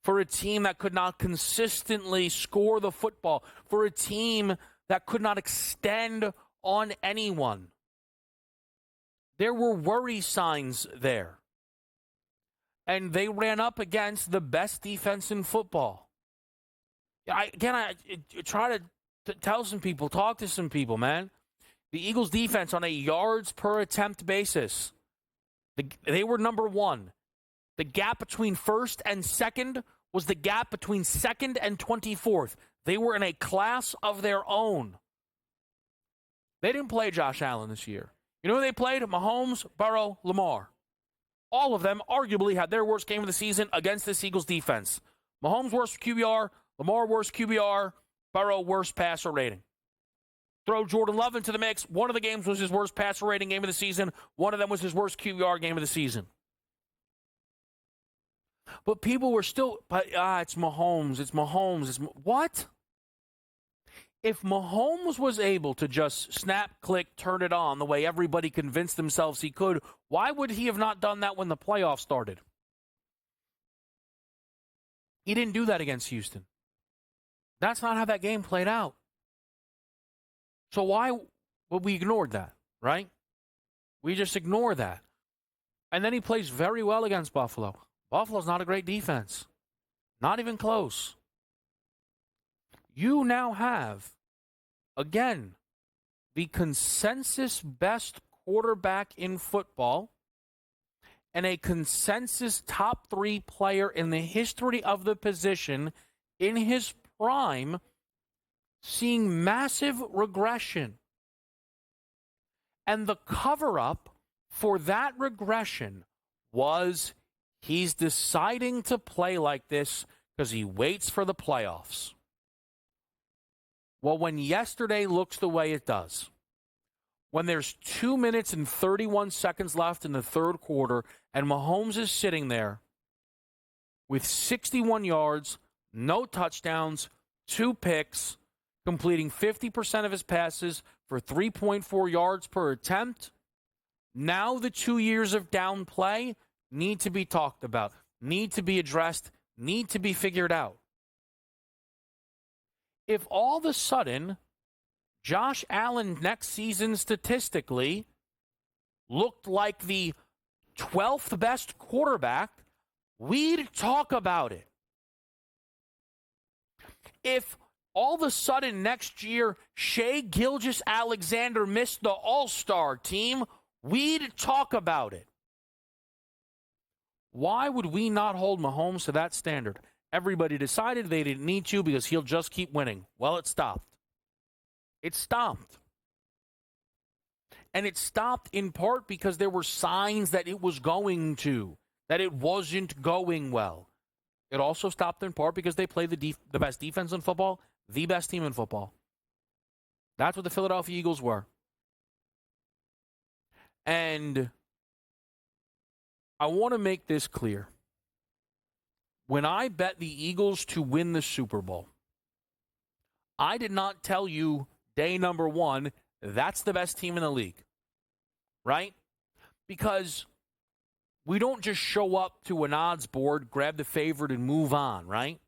For a team that could not consistently score the football, for a team that could not extend on anyone. There were worry signs there. And they ran up against the best defense in football. I try to tell some people, talk to some people, man. The Eagles' defense on a yards per attempt basis, they were number one. The gap between first and second was the gap between second and 24th. They were in a class of their own. They didn't play Josh Allen this year. You know who they played? Mahomes, Burrow, Lamar. All of them arguably had their worst game of the season against this Eagles defense. Mahomes' worst QBR, Lamar worst QBR, Burrow worst passer rating. Throw Jordan Love into the mix. One of the games was his worst passer rating game of the season. One of them was his worst QBR game of the season. But people were still, it's Mahomes. What? If Mahomes was able to just snap, click, turn it on the way everybody convinced themselves he could, why would he have not done that when the playoffs started? He didn't do that against Houston. That's not how that game played out. So why would we ignore that, right? We just ignore that. And then he plays very well against Buffalo. Buffalo's not a great defense. Not even close. You now have, again, the consensus best quarterback in football and a consensus top 3 player in the history of the position in his prime seeing massive regression. And the cover-up for that regression was he's deciding to play like this because he waits for the playoffs. Well, when yesterday looks the way it does, when there's 2 minutes and 31 seconds left in the third quarter, and Mahomes is sitting there with 61 yards, no touchdowns, 2 picks, completing 50% of his passes for 3.4 yards per attempt, now the 2 years of down play need to be talked about, need to be addressed, need to be figured out. If all of a sudden Josh Allen next season statistically looked like the 12th best quarterback, we'd talk about it. If all of a sudden next year Shea Gilgeous-Alexander missed the All-Star team, we'd talk about it. Why would we not hold Mahomes to that standard? Everybody decided they didn't need to because he'll just keep winning. Well, it stopped. It stopped. And it stopped in part because there were signs that it was going to, that it wasn't going well. It also stopped in part because they play the best defense in football, the best team in football. That's what the Philadelphia Eagles were. And I want to make this clear. When I bet the Eagles to win the Super Bowl, I did not tell you day number 1, that's the best team in the league, right? Because we don't just show up to an odds board, grab the favorite, and move on, right?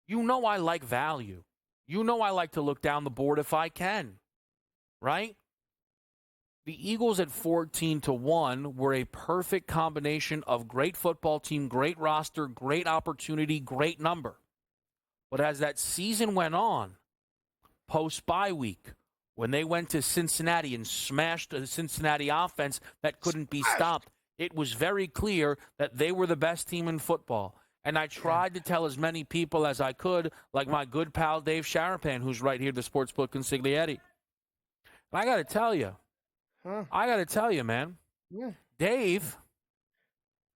You know I like value. You know I like to look down the board if I can, right? The Eagles at 14-1 were a perfect combination of great football team, great roster, great opportunity, great number. But as that season went on, post-bye week, when they went to Cincinnati and smashed a Cincinnati offense that couldn't be stopped, it was very clear that they were the best team in football. And I tried to tell as many people as I could, like my good pal Dave Sharapan, who's right here, the Sportsbook Consigliere. And I got to tell you, man, Dave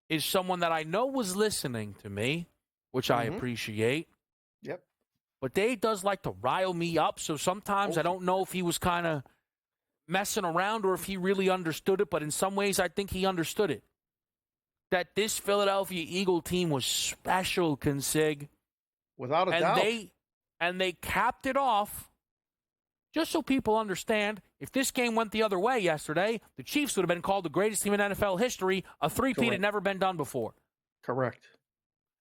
is someone that I know was listening to me, which I appreciate. Yep. But Dave does like to rile me up, so sometimes I don't know if he was kind of messing around or if he really understood it, but in some ways I think he understood it. That this Philadelphia Eagle team was special, Consig. Without a doubt. And they capped it off. Just so people understand, if this game went the other way yesterday, the Chiefs would have been called the greatest team in NFL history. A three-peat had never been done before. Correct.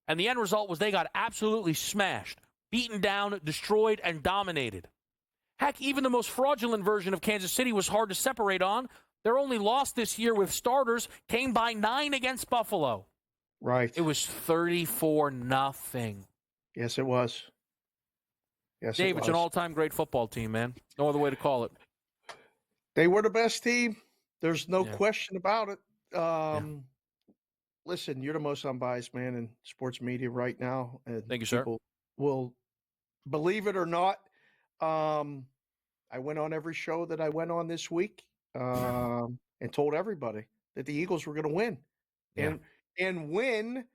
And the end result was they got absolutely smashed, beaten down, destroyed, and dominated. Heck, even the most fraudulent version of Kansas City was hard to separate on. Their only loss this year with starters came by 9 against Buffalo. Right. It was 34-0. Yes, it was. Yes, Dave, it's an all-time great football team, man. No other way to call it. They were the best team. There's no question about it. Listen, you're the most unbiased man in sports media right now. And thank you, sir. People will believe it or not. I went on every show that I went on this week and told everybody that the Eagles were going to win. And win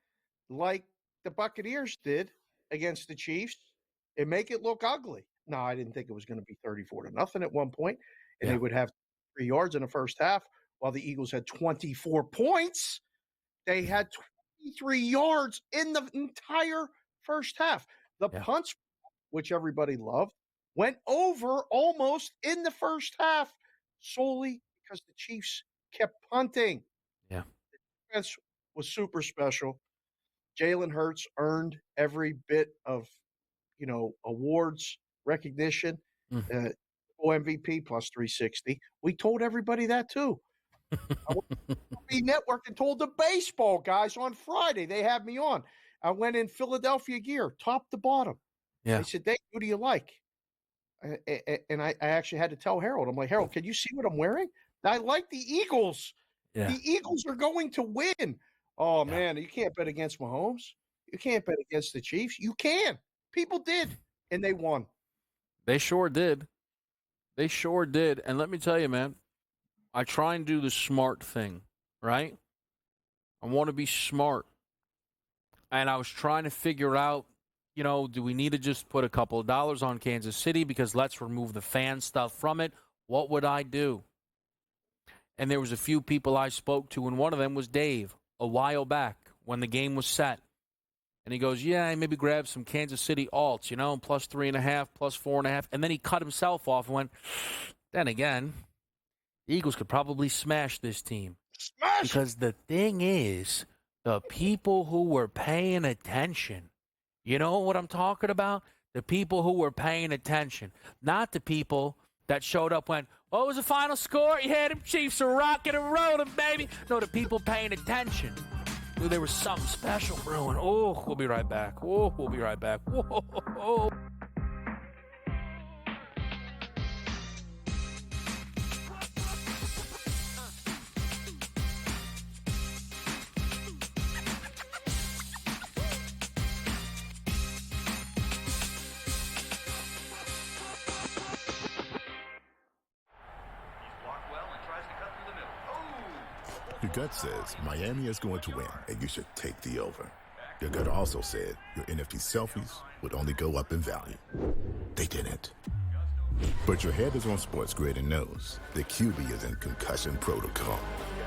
like the Buccaneers did against the Chiefs and make it look ugly. No, I didn't think it was going to be 34-0 at one point, and they would have 3 yards in the first half while the Eagles had 24 points. They had 23 yards in the entire first half. The punts, which everybody loved, went over almost in the first half solely because the Chiefs kept punting. Yeah. The defense was super special. Jalen Hurts earned every bit of, awards, recognition. MVP plus 360. We told everybody that too. I went to the network and told the baseball guys on Friday. They had me on. I went in Philadelphia gear, top to bottom. Yeah. They said, Dave, who do you like? And I actually had to tell Harold. I'm like, Harold, can you see what I'm wearing? I like the Eagles. Yeah. The Eagles are going to win. Oh, man, you can't bet against Mahomes. You can't bet against the Chiefs. You can. People did, and they won. They sure did. They sure did. And let me tell you, man, I try and do the smart thing, right? I want to be smart. And I was trying to figure out, do we need to just put a couple of dollars on Kansas City because let's remove the fan stuff from it? What would I do? And there was a few people I spoke to, and one of them was Dave a while back when the game was set. And he goes, yeah, maybe grab some Kansas City alts, plus 3.5, plus 4.5. And then he cut himself off and went, then again, the Eagles could probably smash this team. Smash! Because the thing is, the people who were paying attention, you know what I'm talking about? The people who were paying attention, not the people that showed up when, what was the final score? Yeah, them Chiefs are rocking and rolling, baby. No, the people paying attention. Knew there was something special brewing. Oh, we'll be right back. Oh, we'll be right back. Whoa. Your gut says Miami is going to win, and you should take the over. Your gut also said your NFT selfies would only go up in value. They didn't. But your head is on SportsGrid and knows the QB is in concussion protocol.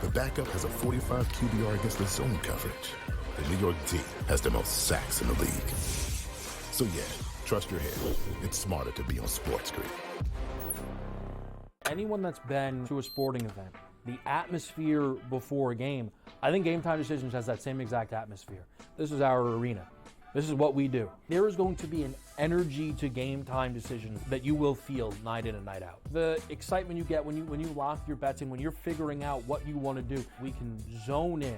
The backup has a 45 QBR against the zone coverage. The New York D has the most sacks in the league. So yeah, trust your head. It's smarter to be on SportsGrid. Anyone that's been to a sporting event, the atmosphere before a game, I think GameTime Decisions has that same exact atmosphere. This is our arena. This is what we do. There is going to be an energy to GameTime Decisions that you will feel night in and night out. The excitement you get when you lock your bets in, when you're figuring out what you want to do, we can zone in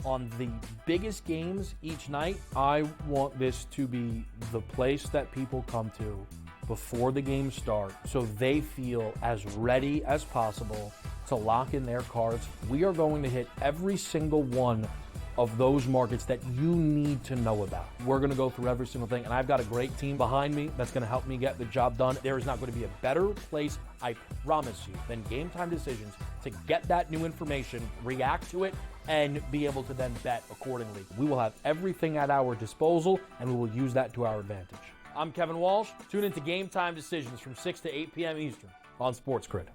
on the biggest games each night. I want this to be the place that people come to before the games start so they feel as ready as possible to lock in their cards. We are going to hit every single one of those markets that you need to know about. We're going to go through every single thing, and I've got a great team behind me that's going to help me get the job done. There is not going to be a better place, I promise you, than GameTime Decisions to get that new information, react to it, and be able to then bet accordingly. We will have everything at our disposal, and we will use that to our advantage. I'm Kevin Walsh. Tune into GameTime Decisions from 6 to 8 p.m. Eastern on SportsGrid.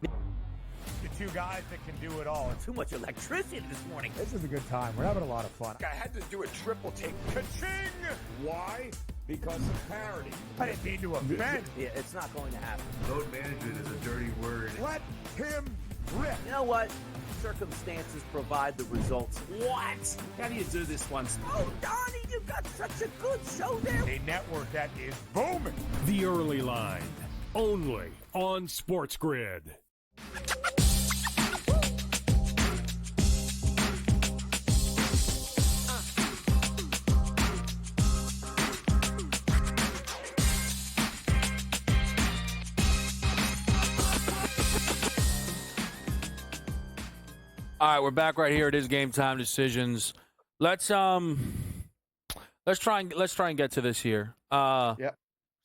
The two guys that can do it all. Too much electricity this morning. This is a good time. We're having a lot of fun. I had to do a triple take. Ka-ching! Why? Because of parity. I didn't mean to offend. Yeah, it's not going to happen. Load management is a dirty word. Let him rip. You know what? Circumstances provide the results. What? How do you do this one? Oh, Donnie, you got such a good show there. A network that is booming. The Early Line, only on SportsGrid. All right, we're back right here. It is Game Time Decisions. Let's try and get to this here. Yep. Because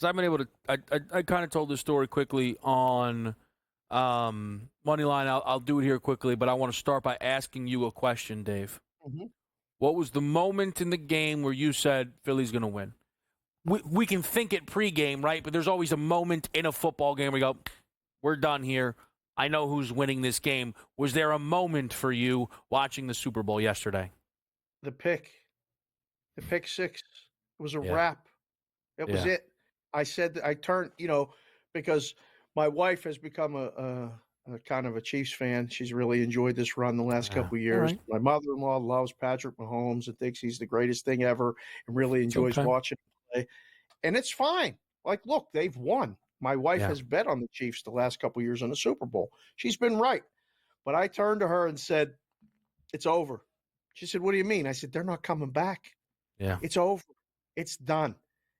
I've been able to. I kind of told this story quickly on Moneyline. I'll do it here quickly, but I want to start by asking you a question, Dave. Mm-hmm. What was the moment in the game where you said Philly's going to win? We can think it pregame, right? But there's always a moment in a football game where you go, we're done here. I know who's winning this game. Was there a moment for you watching the Super Bowl yesterday? The pick six. It was a wrap. It was it. I said, I turned, because my wife has become a kind of a Chiefs fan. She's really enjoyed this run the last couple of years. right. My mother-in-law loves Patrick Mahomes and thinks he's the greatest thing ever and really enjoys okay. watching him play. And it's fine. Like, look, they've won. My wife Yeah. has bet on the Chiefs the last couple of years in the Super Bowl. She's been right. But I turned to her and said, it's over. She said, what do you mean? I said, they're not coming back. Yeah. It's over. It's done.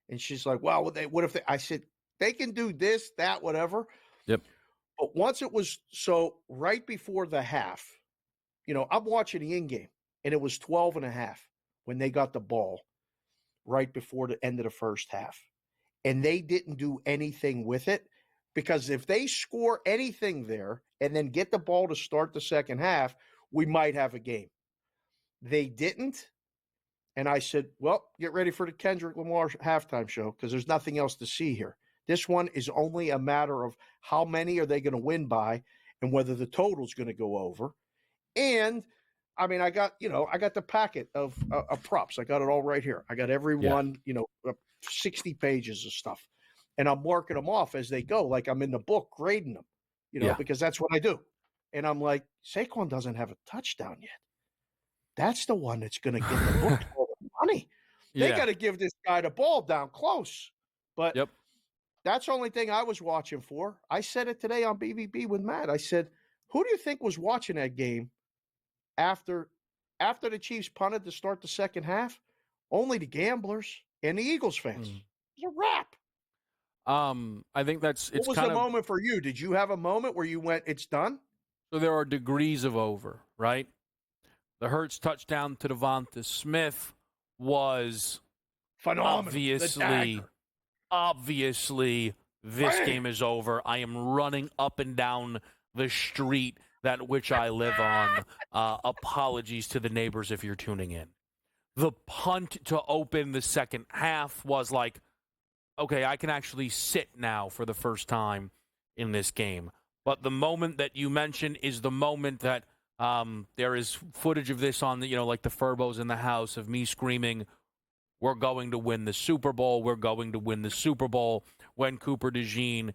And she's like, well, what if they, I said, they can do this, that, whatever. Yep. But once it was, so right before the half, I'm watching the in-game, and it was 12.5 when they got the ball right before the end of the first half. And they didn't do anything with it, because if they score anything there and then get the ball to start the second half, we might have a game. They didn't. And I said, well, get ready for the Kendrick Lamar halftime show, because there's nothing else to see here. This one is only a matter of how many are they going to win by and whether the total's going to go over. And I mean, I got the packet of props. I got it all right here. I got every one, 60 pages of stuff. And I'm marking them off as they go, like I'm in the book grading them, because that's what I do. And I'm like, Saquon doesn't have a touchdown yet. That's the one that's going to get the book all the money. They got to give this guy the ball down close. But that's the only thing I was watching for. I said it today on BVB with Matt. I said, who do you think was watching that game after the Chiefs punted to start the second half? Only the gamblers and the Eagles fans. It's a wrap. I think it's what was kind the moment for you? Did you have a moment where you went, it's done? So there are degrees of over, right? The Hurts touchdown to Devonta Smith was phenomenal. Obviously, this game is over. I am running up and down the street that which I live on. Apologies to the neighbors if you're tuning in. The punt to open the second half was like, okay, I can actually sit now for the first time in this game. But the moment that you mentioned is the moment that there is footage of this on the, like the Furbos in the house of me screaming, we're going to win the Super Bowl. We're going to win the Super Bowl, when Cooper DeJean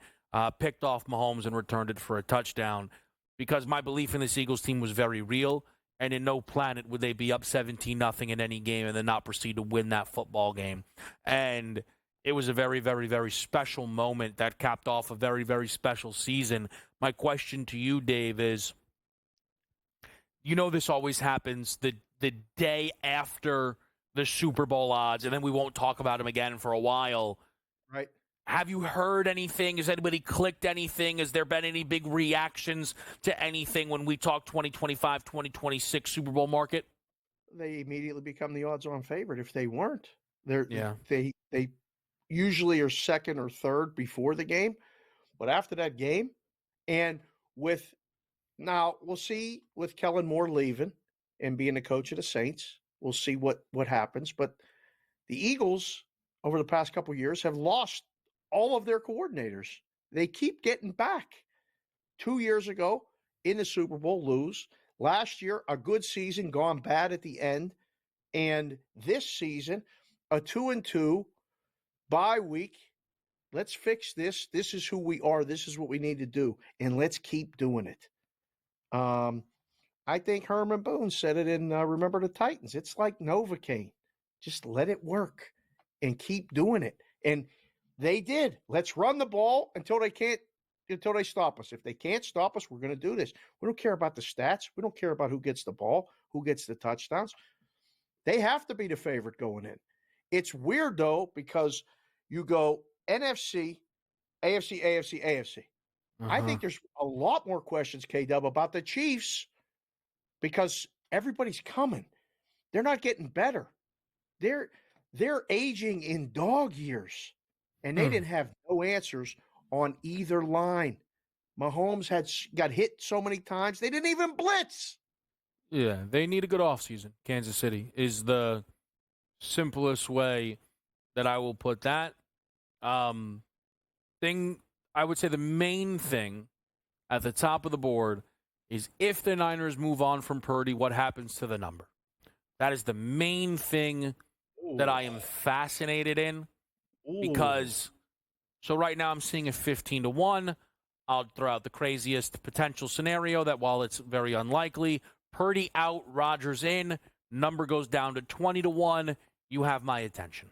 picked off Mahomes and returned it for a touchdown, because my belief in this Eagles team was very real, and in no planet would they be up 17-0 in any game and then not proceed to win that football game. And it was a very, very, very special moment that capped off a very, very special season. My question to you, Dave, is, this always happens the day after the Super Bowl odds, and then we won't talk about them again for a while. Right. Have you heard anything? Has anybody clicked anything? Has there been any big reactions to anything when we talk 2025, 2026 Super Bowl market? They immediately become the odds-on favorite if they weren't. They usually are second or third before the game, but after that game, and now we'll see with Kellen Moore leaving and being the coach of the Saints, we'll see what happens. But the Eagles, over the past couple of years, have lost all of their coordinators. They keep getting back. 2 years ago in the Super Bowl, lose. Last year, a good season, gone bad at the end. And this season, a 2-2 bye week. Let's fix this. This is who we are. This is what we need to do. And let's keep doing it. I think Herman Boone said it in Remember the Titans. It's like Novocaine. Just let it work and keep doing it. And they did. Let's run the ball until they stop us. If they can't stop us, we're going to do this. We don't care about the stats. We don't care about who gets the ball, who gets the touchdowns. They have to be the favorite going in. It's weird, though, because you go NFC, AFC, AFC, AFC. I think there's a lot more questions, K-Dub, about the Chiefs because everybody's coming. They're not getting better. They're aging in dog years, and they didn't have no answers on either line. Mahomes got hit so many times, they didn't even blitz. Yeah, they need a good offseason. Kansas City is the simplest way that I will put that. I would say the main thing at the top of the board is if the Niners move on from Purdy, what happens to the number? That is the main thing that I am fascinated in because So right now I'm seeing a 15-1. I'll throw out the craziest potential scenario that while it's very unlikely, Purdy out, Rodgers in, number goes down to 20-1. You have my attention.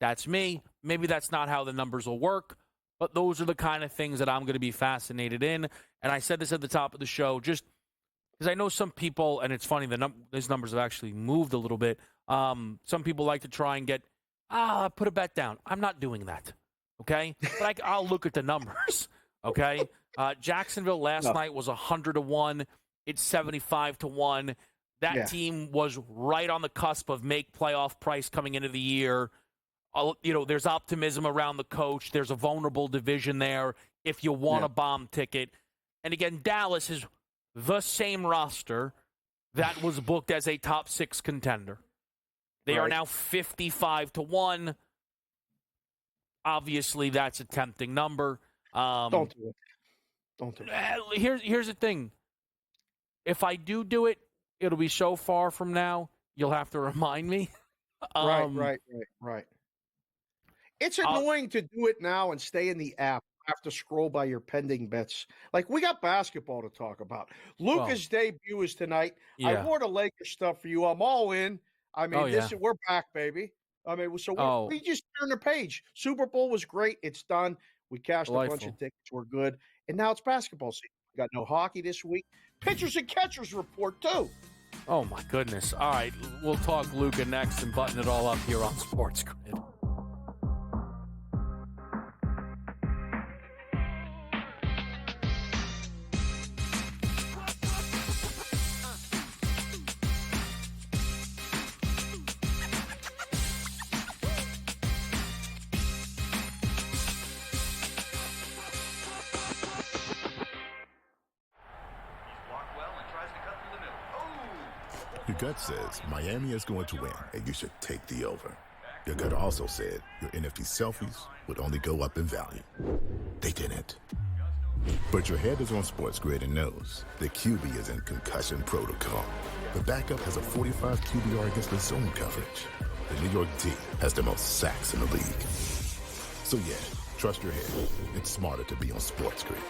That's me. Maybe that's not how the numbers will work, but those are the kind of things that I'm going to be fascinated in. And I said this at the top of the show just because I know some people, and it's funny, these numbers have actually moved a little bit. Some people like to try and get, put a bet down. I'm not doing that, okay? But I'll look at the numbers. Okay, Jacksonville last night was 100-1. It's 75-1. That team was right on the cusp of make playoff price coming into the year. There's optimism around the coach. There's a vulnerable division there if you want a bomb ticket. And again, Dallas is the same roster that was booked as a top 6 contender. They are now 55-1. Obviously, that's a tempting number. Don't do it. Don't do it. Here's the thing. If I do it, it'll be so far from now, you'll have to remind me. Right. It's annoying to do it now and stay in the app. You have to scroll by your pending bets. Like, we got basketball to talk about. Luka's debut is tonight. I wore the Lakers stuff for you. I'm all in. I mean, we're back, baby. I mean, so we just turned the page. Super Bowl was great. It's done. We cashed a bunch of tickets. We're good. And now it's basketball season. We got no hockey this week. Pitchers and catchers report, too. Oh, my goodness. All right. We'll talk Luka next and button it all up here on SportsGrid. Your gut says Miami is going to win, and you should take the over. Your gut also said your NFT selfies would only go up in value. They didn't. But your head is on SportsGrid and knows the QB is in concussion protocol. The backup has a 45 QBR against the zone coverage. The New York D has the most sacks in the league. So yeah, trust your head. It's smarter to be on SportsGrid.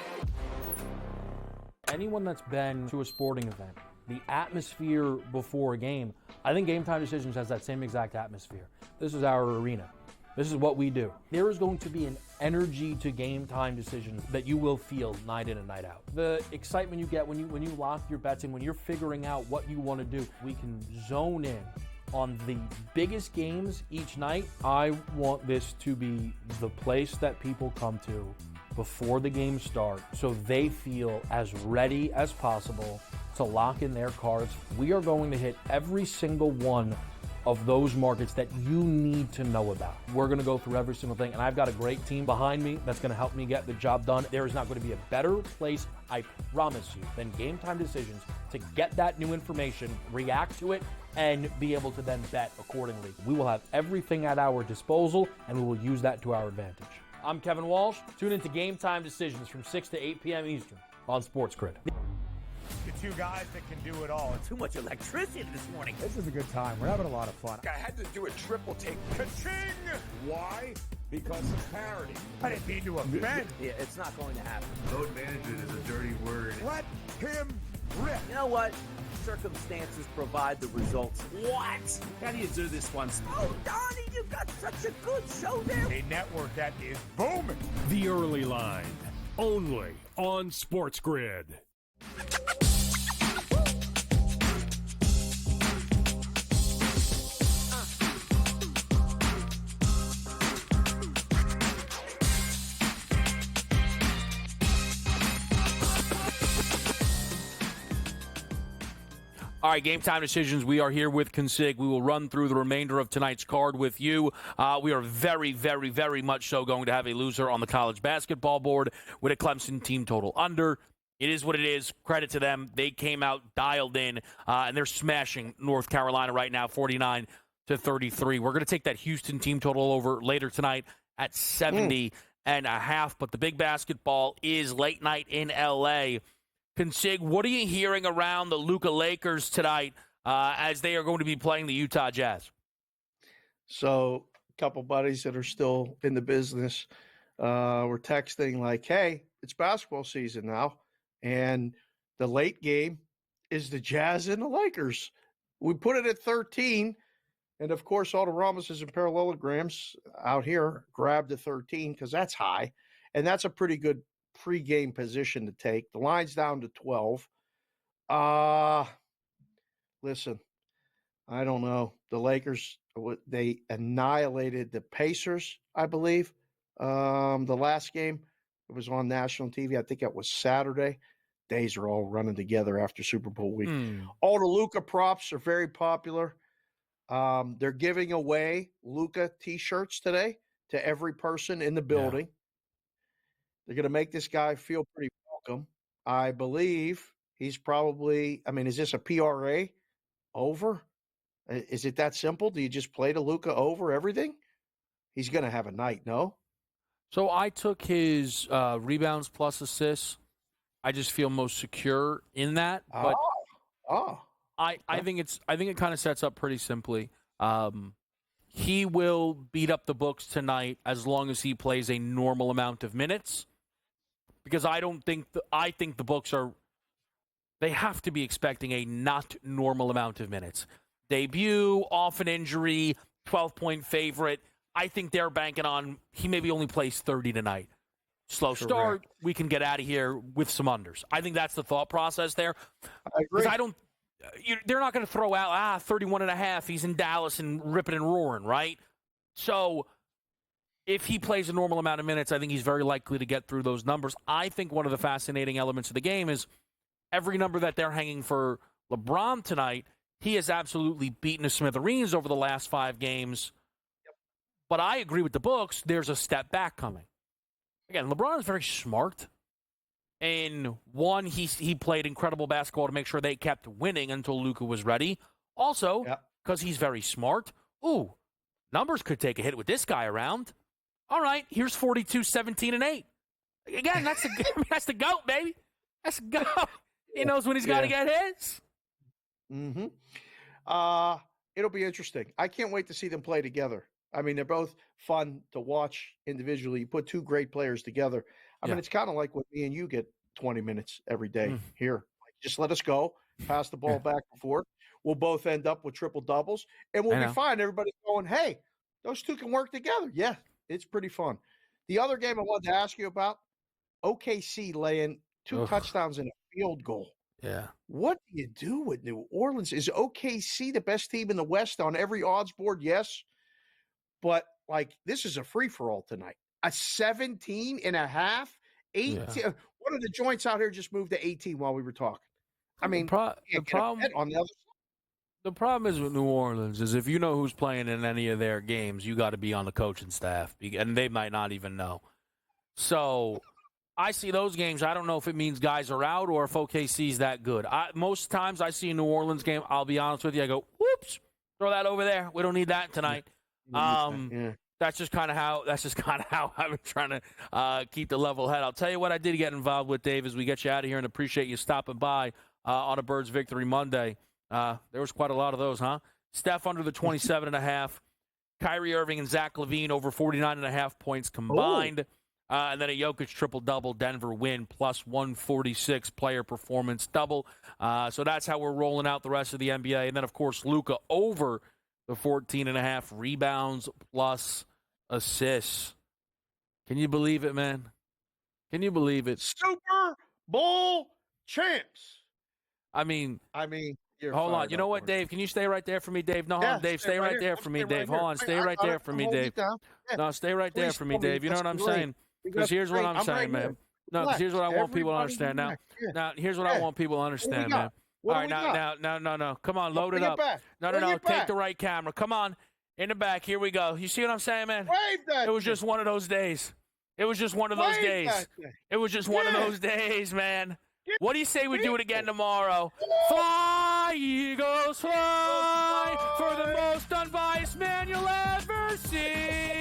Anyone that's been to a sporting event, the atmosphere before a game, I think GameTime Decisions has that same exact atmosphere. This is our arena. This is what we do. There is going to be an energy to GameTime Decisions that you will feel night in and night out. The excitement you get when you lock your bets in, when you're figuring out what you want to do, we can zone in on the biggest games each night. I want this to be the place that people come to before the games start so they feel as ready as possible to lock in their cards. We are going to hit every single one of those markets that you need to know about. We're going to go through every single thing, and I've got a great team behind me that's going to help me get the job done. There is not going to be a better place, I promise you, than GameTime Decisions to get that new information, react to it, and be able to then bet accordingly. We will have everything at our disposal, and we will use that to our advantage. I'm Kevin Walsh. Tune into GameTime Decisions from 6 to 8 p.m. Eastern on SportsGrid. The two guys that can do it all. Too much electricity this morning. This is a good time. We're having a lot of fun. I had to do a triple take. Ka-ching! Why? Because of parity. I didn't mean to offend. Yeah, it's not going to happen. Load management is a dirty word. Let him rip. You know what? Circumstances provide the results. What? How do you do this one? Oh, Donnie, you got such a good show there. A network that is booming. The Early Line, only on SportsGrid. All right, Game Time Decisions. We are here with Consig. We will run through the remainder of tonight's card with you. We are very, very, very much so going to have a loser on the college basketball board with a Clemson team total under. It is what it is. Credit to them. They came out dialed in, and they're smashing North Carolina right now, 49-33. We're going to take that Houston team total over later tonight at 70.5. But the big basketball is late night in L.A. Consig, what are you hearing around the Luka Lakers tonight as they are going to be playing the Utah Jazz? So a couple buddies that are still in the business were texting like, hey, it's basketball season now. And the late game is the Jazz and the Lakers. We put it at 13. And, of course, all the Ramases and parallelograms out here grabbed the 13 because that's high. And that's a pretty good pregame position to take. The line's down to 12. Listen, I don't know. The Lakers, they annihilated the Pacers, I believe. The last game, it was on national TV. I think that was Saturday. Days are all running together after Super Bowl week. All the Luka props are very popular. They're giving away Luka T-shirts today to every person in the building. Yeah. They're going to make this guy feel pretty welcome. I believe he's probably, is this a PRA over? Is it that simple? Do you just play to Luka over everything? He's going to have a night, no? So I took his rebounds plus assists. I just feel most secure in that. But I think it kind of sets up pretty simply. He will beat up the books tonight as long as he plays a normal amount of minutes. Because I think the books they have to be expecting a not normal amount of minutes. Debut, off an injury, 12-point favorite. I think they're banking on he maybe only plays 30 tonight. Slow start, we can get out of here with some unders. I think that's the thought process there. I agree. They're not going to throw out 31.5. He's in Dallas and ripping and roaring, right? So if he plays a normal amount of minutes, I think he's very likely to get through those numbers. I think one of the fascinating elements of the game is every number that they're hanging for LeBron tonight, he has absolutely beaten the smithereens over the last 5 games. Yep. But I agree with the books. There's a step back coming. Again, LeBron is very smart. And one, he played incredible basketball to make sure they kept winning until Luka was ready. Also, because he's very smart. Ooh, numbers could take a hit with this guy around. All right, here's 42, 17, and 8. Again, that's the GOAT, baby. That's the GOAT. He knows when he's got to get his. Mm-hmm. It'll be interesting. I can't wait to see them play together. They're both fun to watch individually. You put 2 great players together. It's kind of like when me and you get 20 minutes every day here. Like, just let us go, pass the ball back and forth. We'll both end up with triple doubles, and we'll be fine. Everybody's going, hey, those 2 can work together. Yeah, it's pretty fun. The other game I wanted to ask you about, OKC laying 2 touchdowns and a field goal. Yeah. What do you do with New Orleans? Is OKC the best team in the West on every odds board? Yes. But, this is a free-for-all tonight. A 17.5, 18. Yeah. One of the joints out here just moved to 18 while we were talking. The problem is with New Orleans is if you know who's playing in any of their games, you got to be on the coaching staff, and they might not even know. So I see those games. I don't know if it means guys are out or if OKC's that good. Most times I see a New Orleans game, I'll be honest with you, I go, whoops, throw that over there. We don't need that tonight. That's just kind of how I've been trying to keep the level head. I'll tell you what I did get involved with, Dave, as we get you out of here, and appreciate you stopping by on a Birds Victory Monday. There was quite a lot of those, huh? Steph under the 27.5. Kyrie Irving and Zach LaVine over 49.5 points combined. And then a Jokic triple-double, Denver win, plus 146 player performance double. So that's how we're rolling out the rest of the NBA. And then, of course, Luka over the 14.5 rebounds plus assists. Can you believe it, man? Can you believe it? Super Bowl champs. Hold on. You know what, Dave? Can you stay right there for me, Dave? No, hold on, Dave. Stay right there for me, Dave. Hold on. Stay right there for me, Dave. No, stay right there for me, Dave. You know what I'm saying? Because here's what I'm saying, man. No, because here's what I want people to understand. Now, here's what I want people to understand, man. All right, no. Come on, load it up. No. Take the right camera. Come on. In the back. Here we go. You see what I'm saying, man? It was just one of those days. It was just one of those days. It was just one of those days, man. What do you say we do it again tomorrow? Fly, Eagles, fly, for the most unbiased man you'll ever see.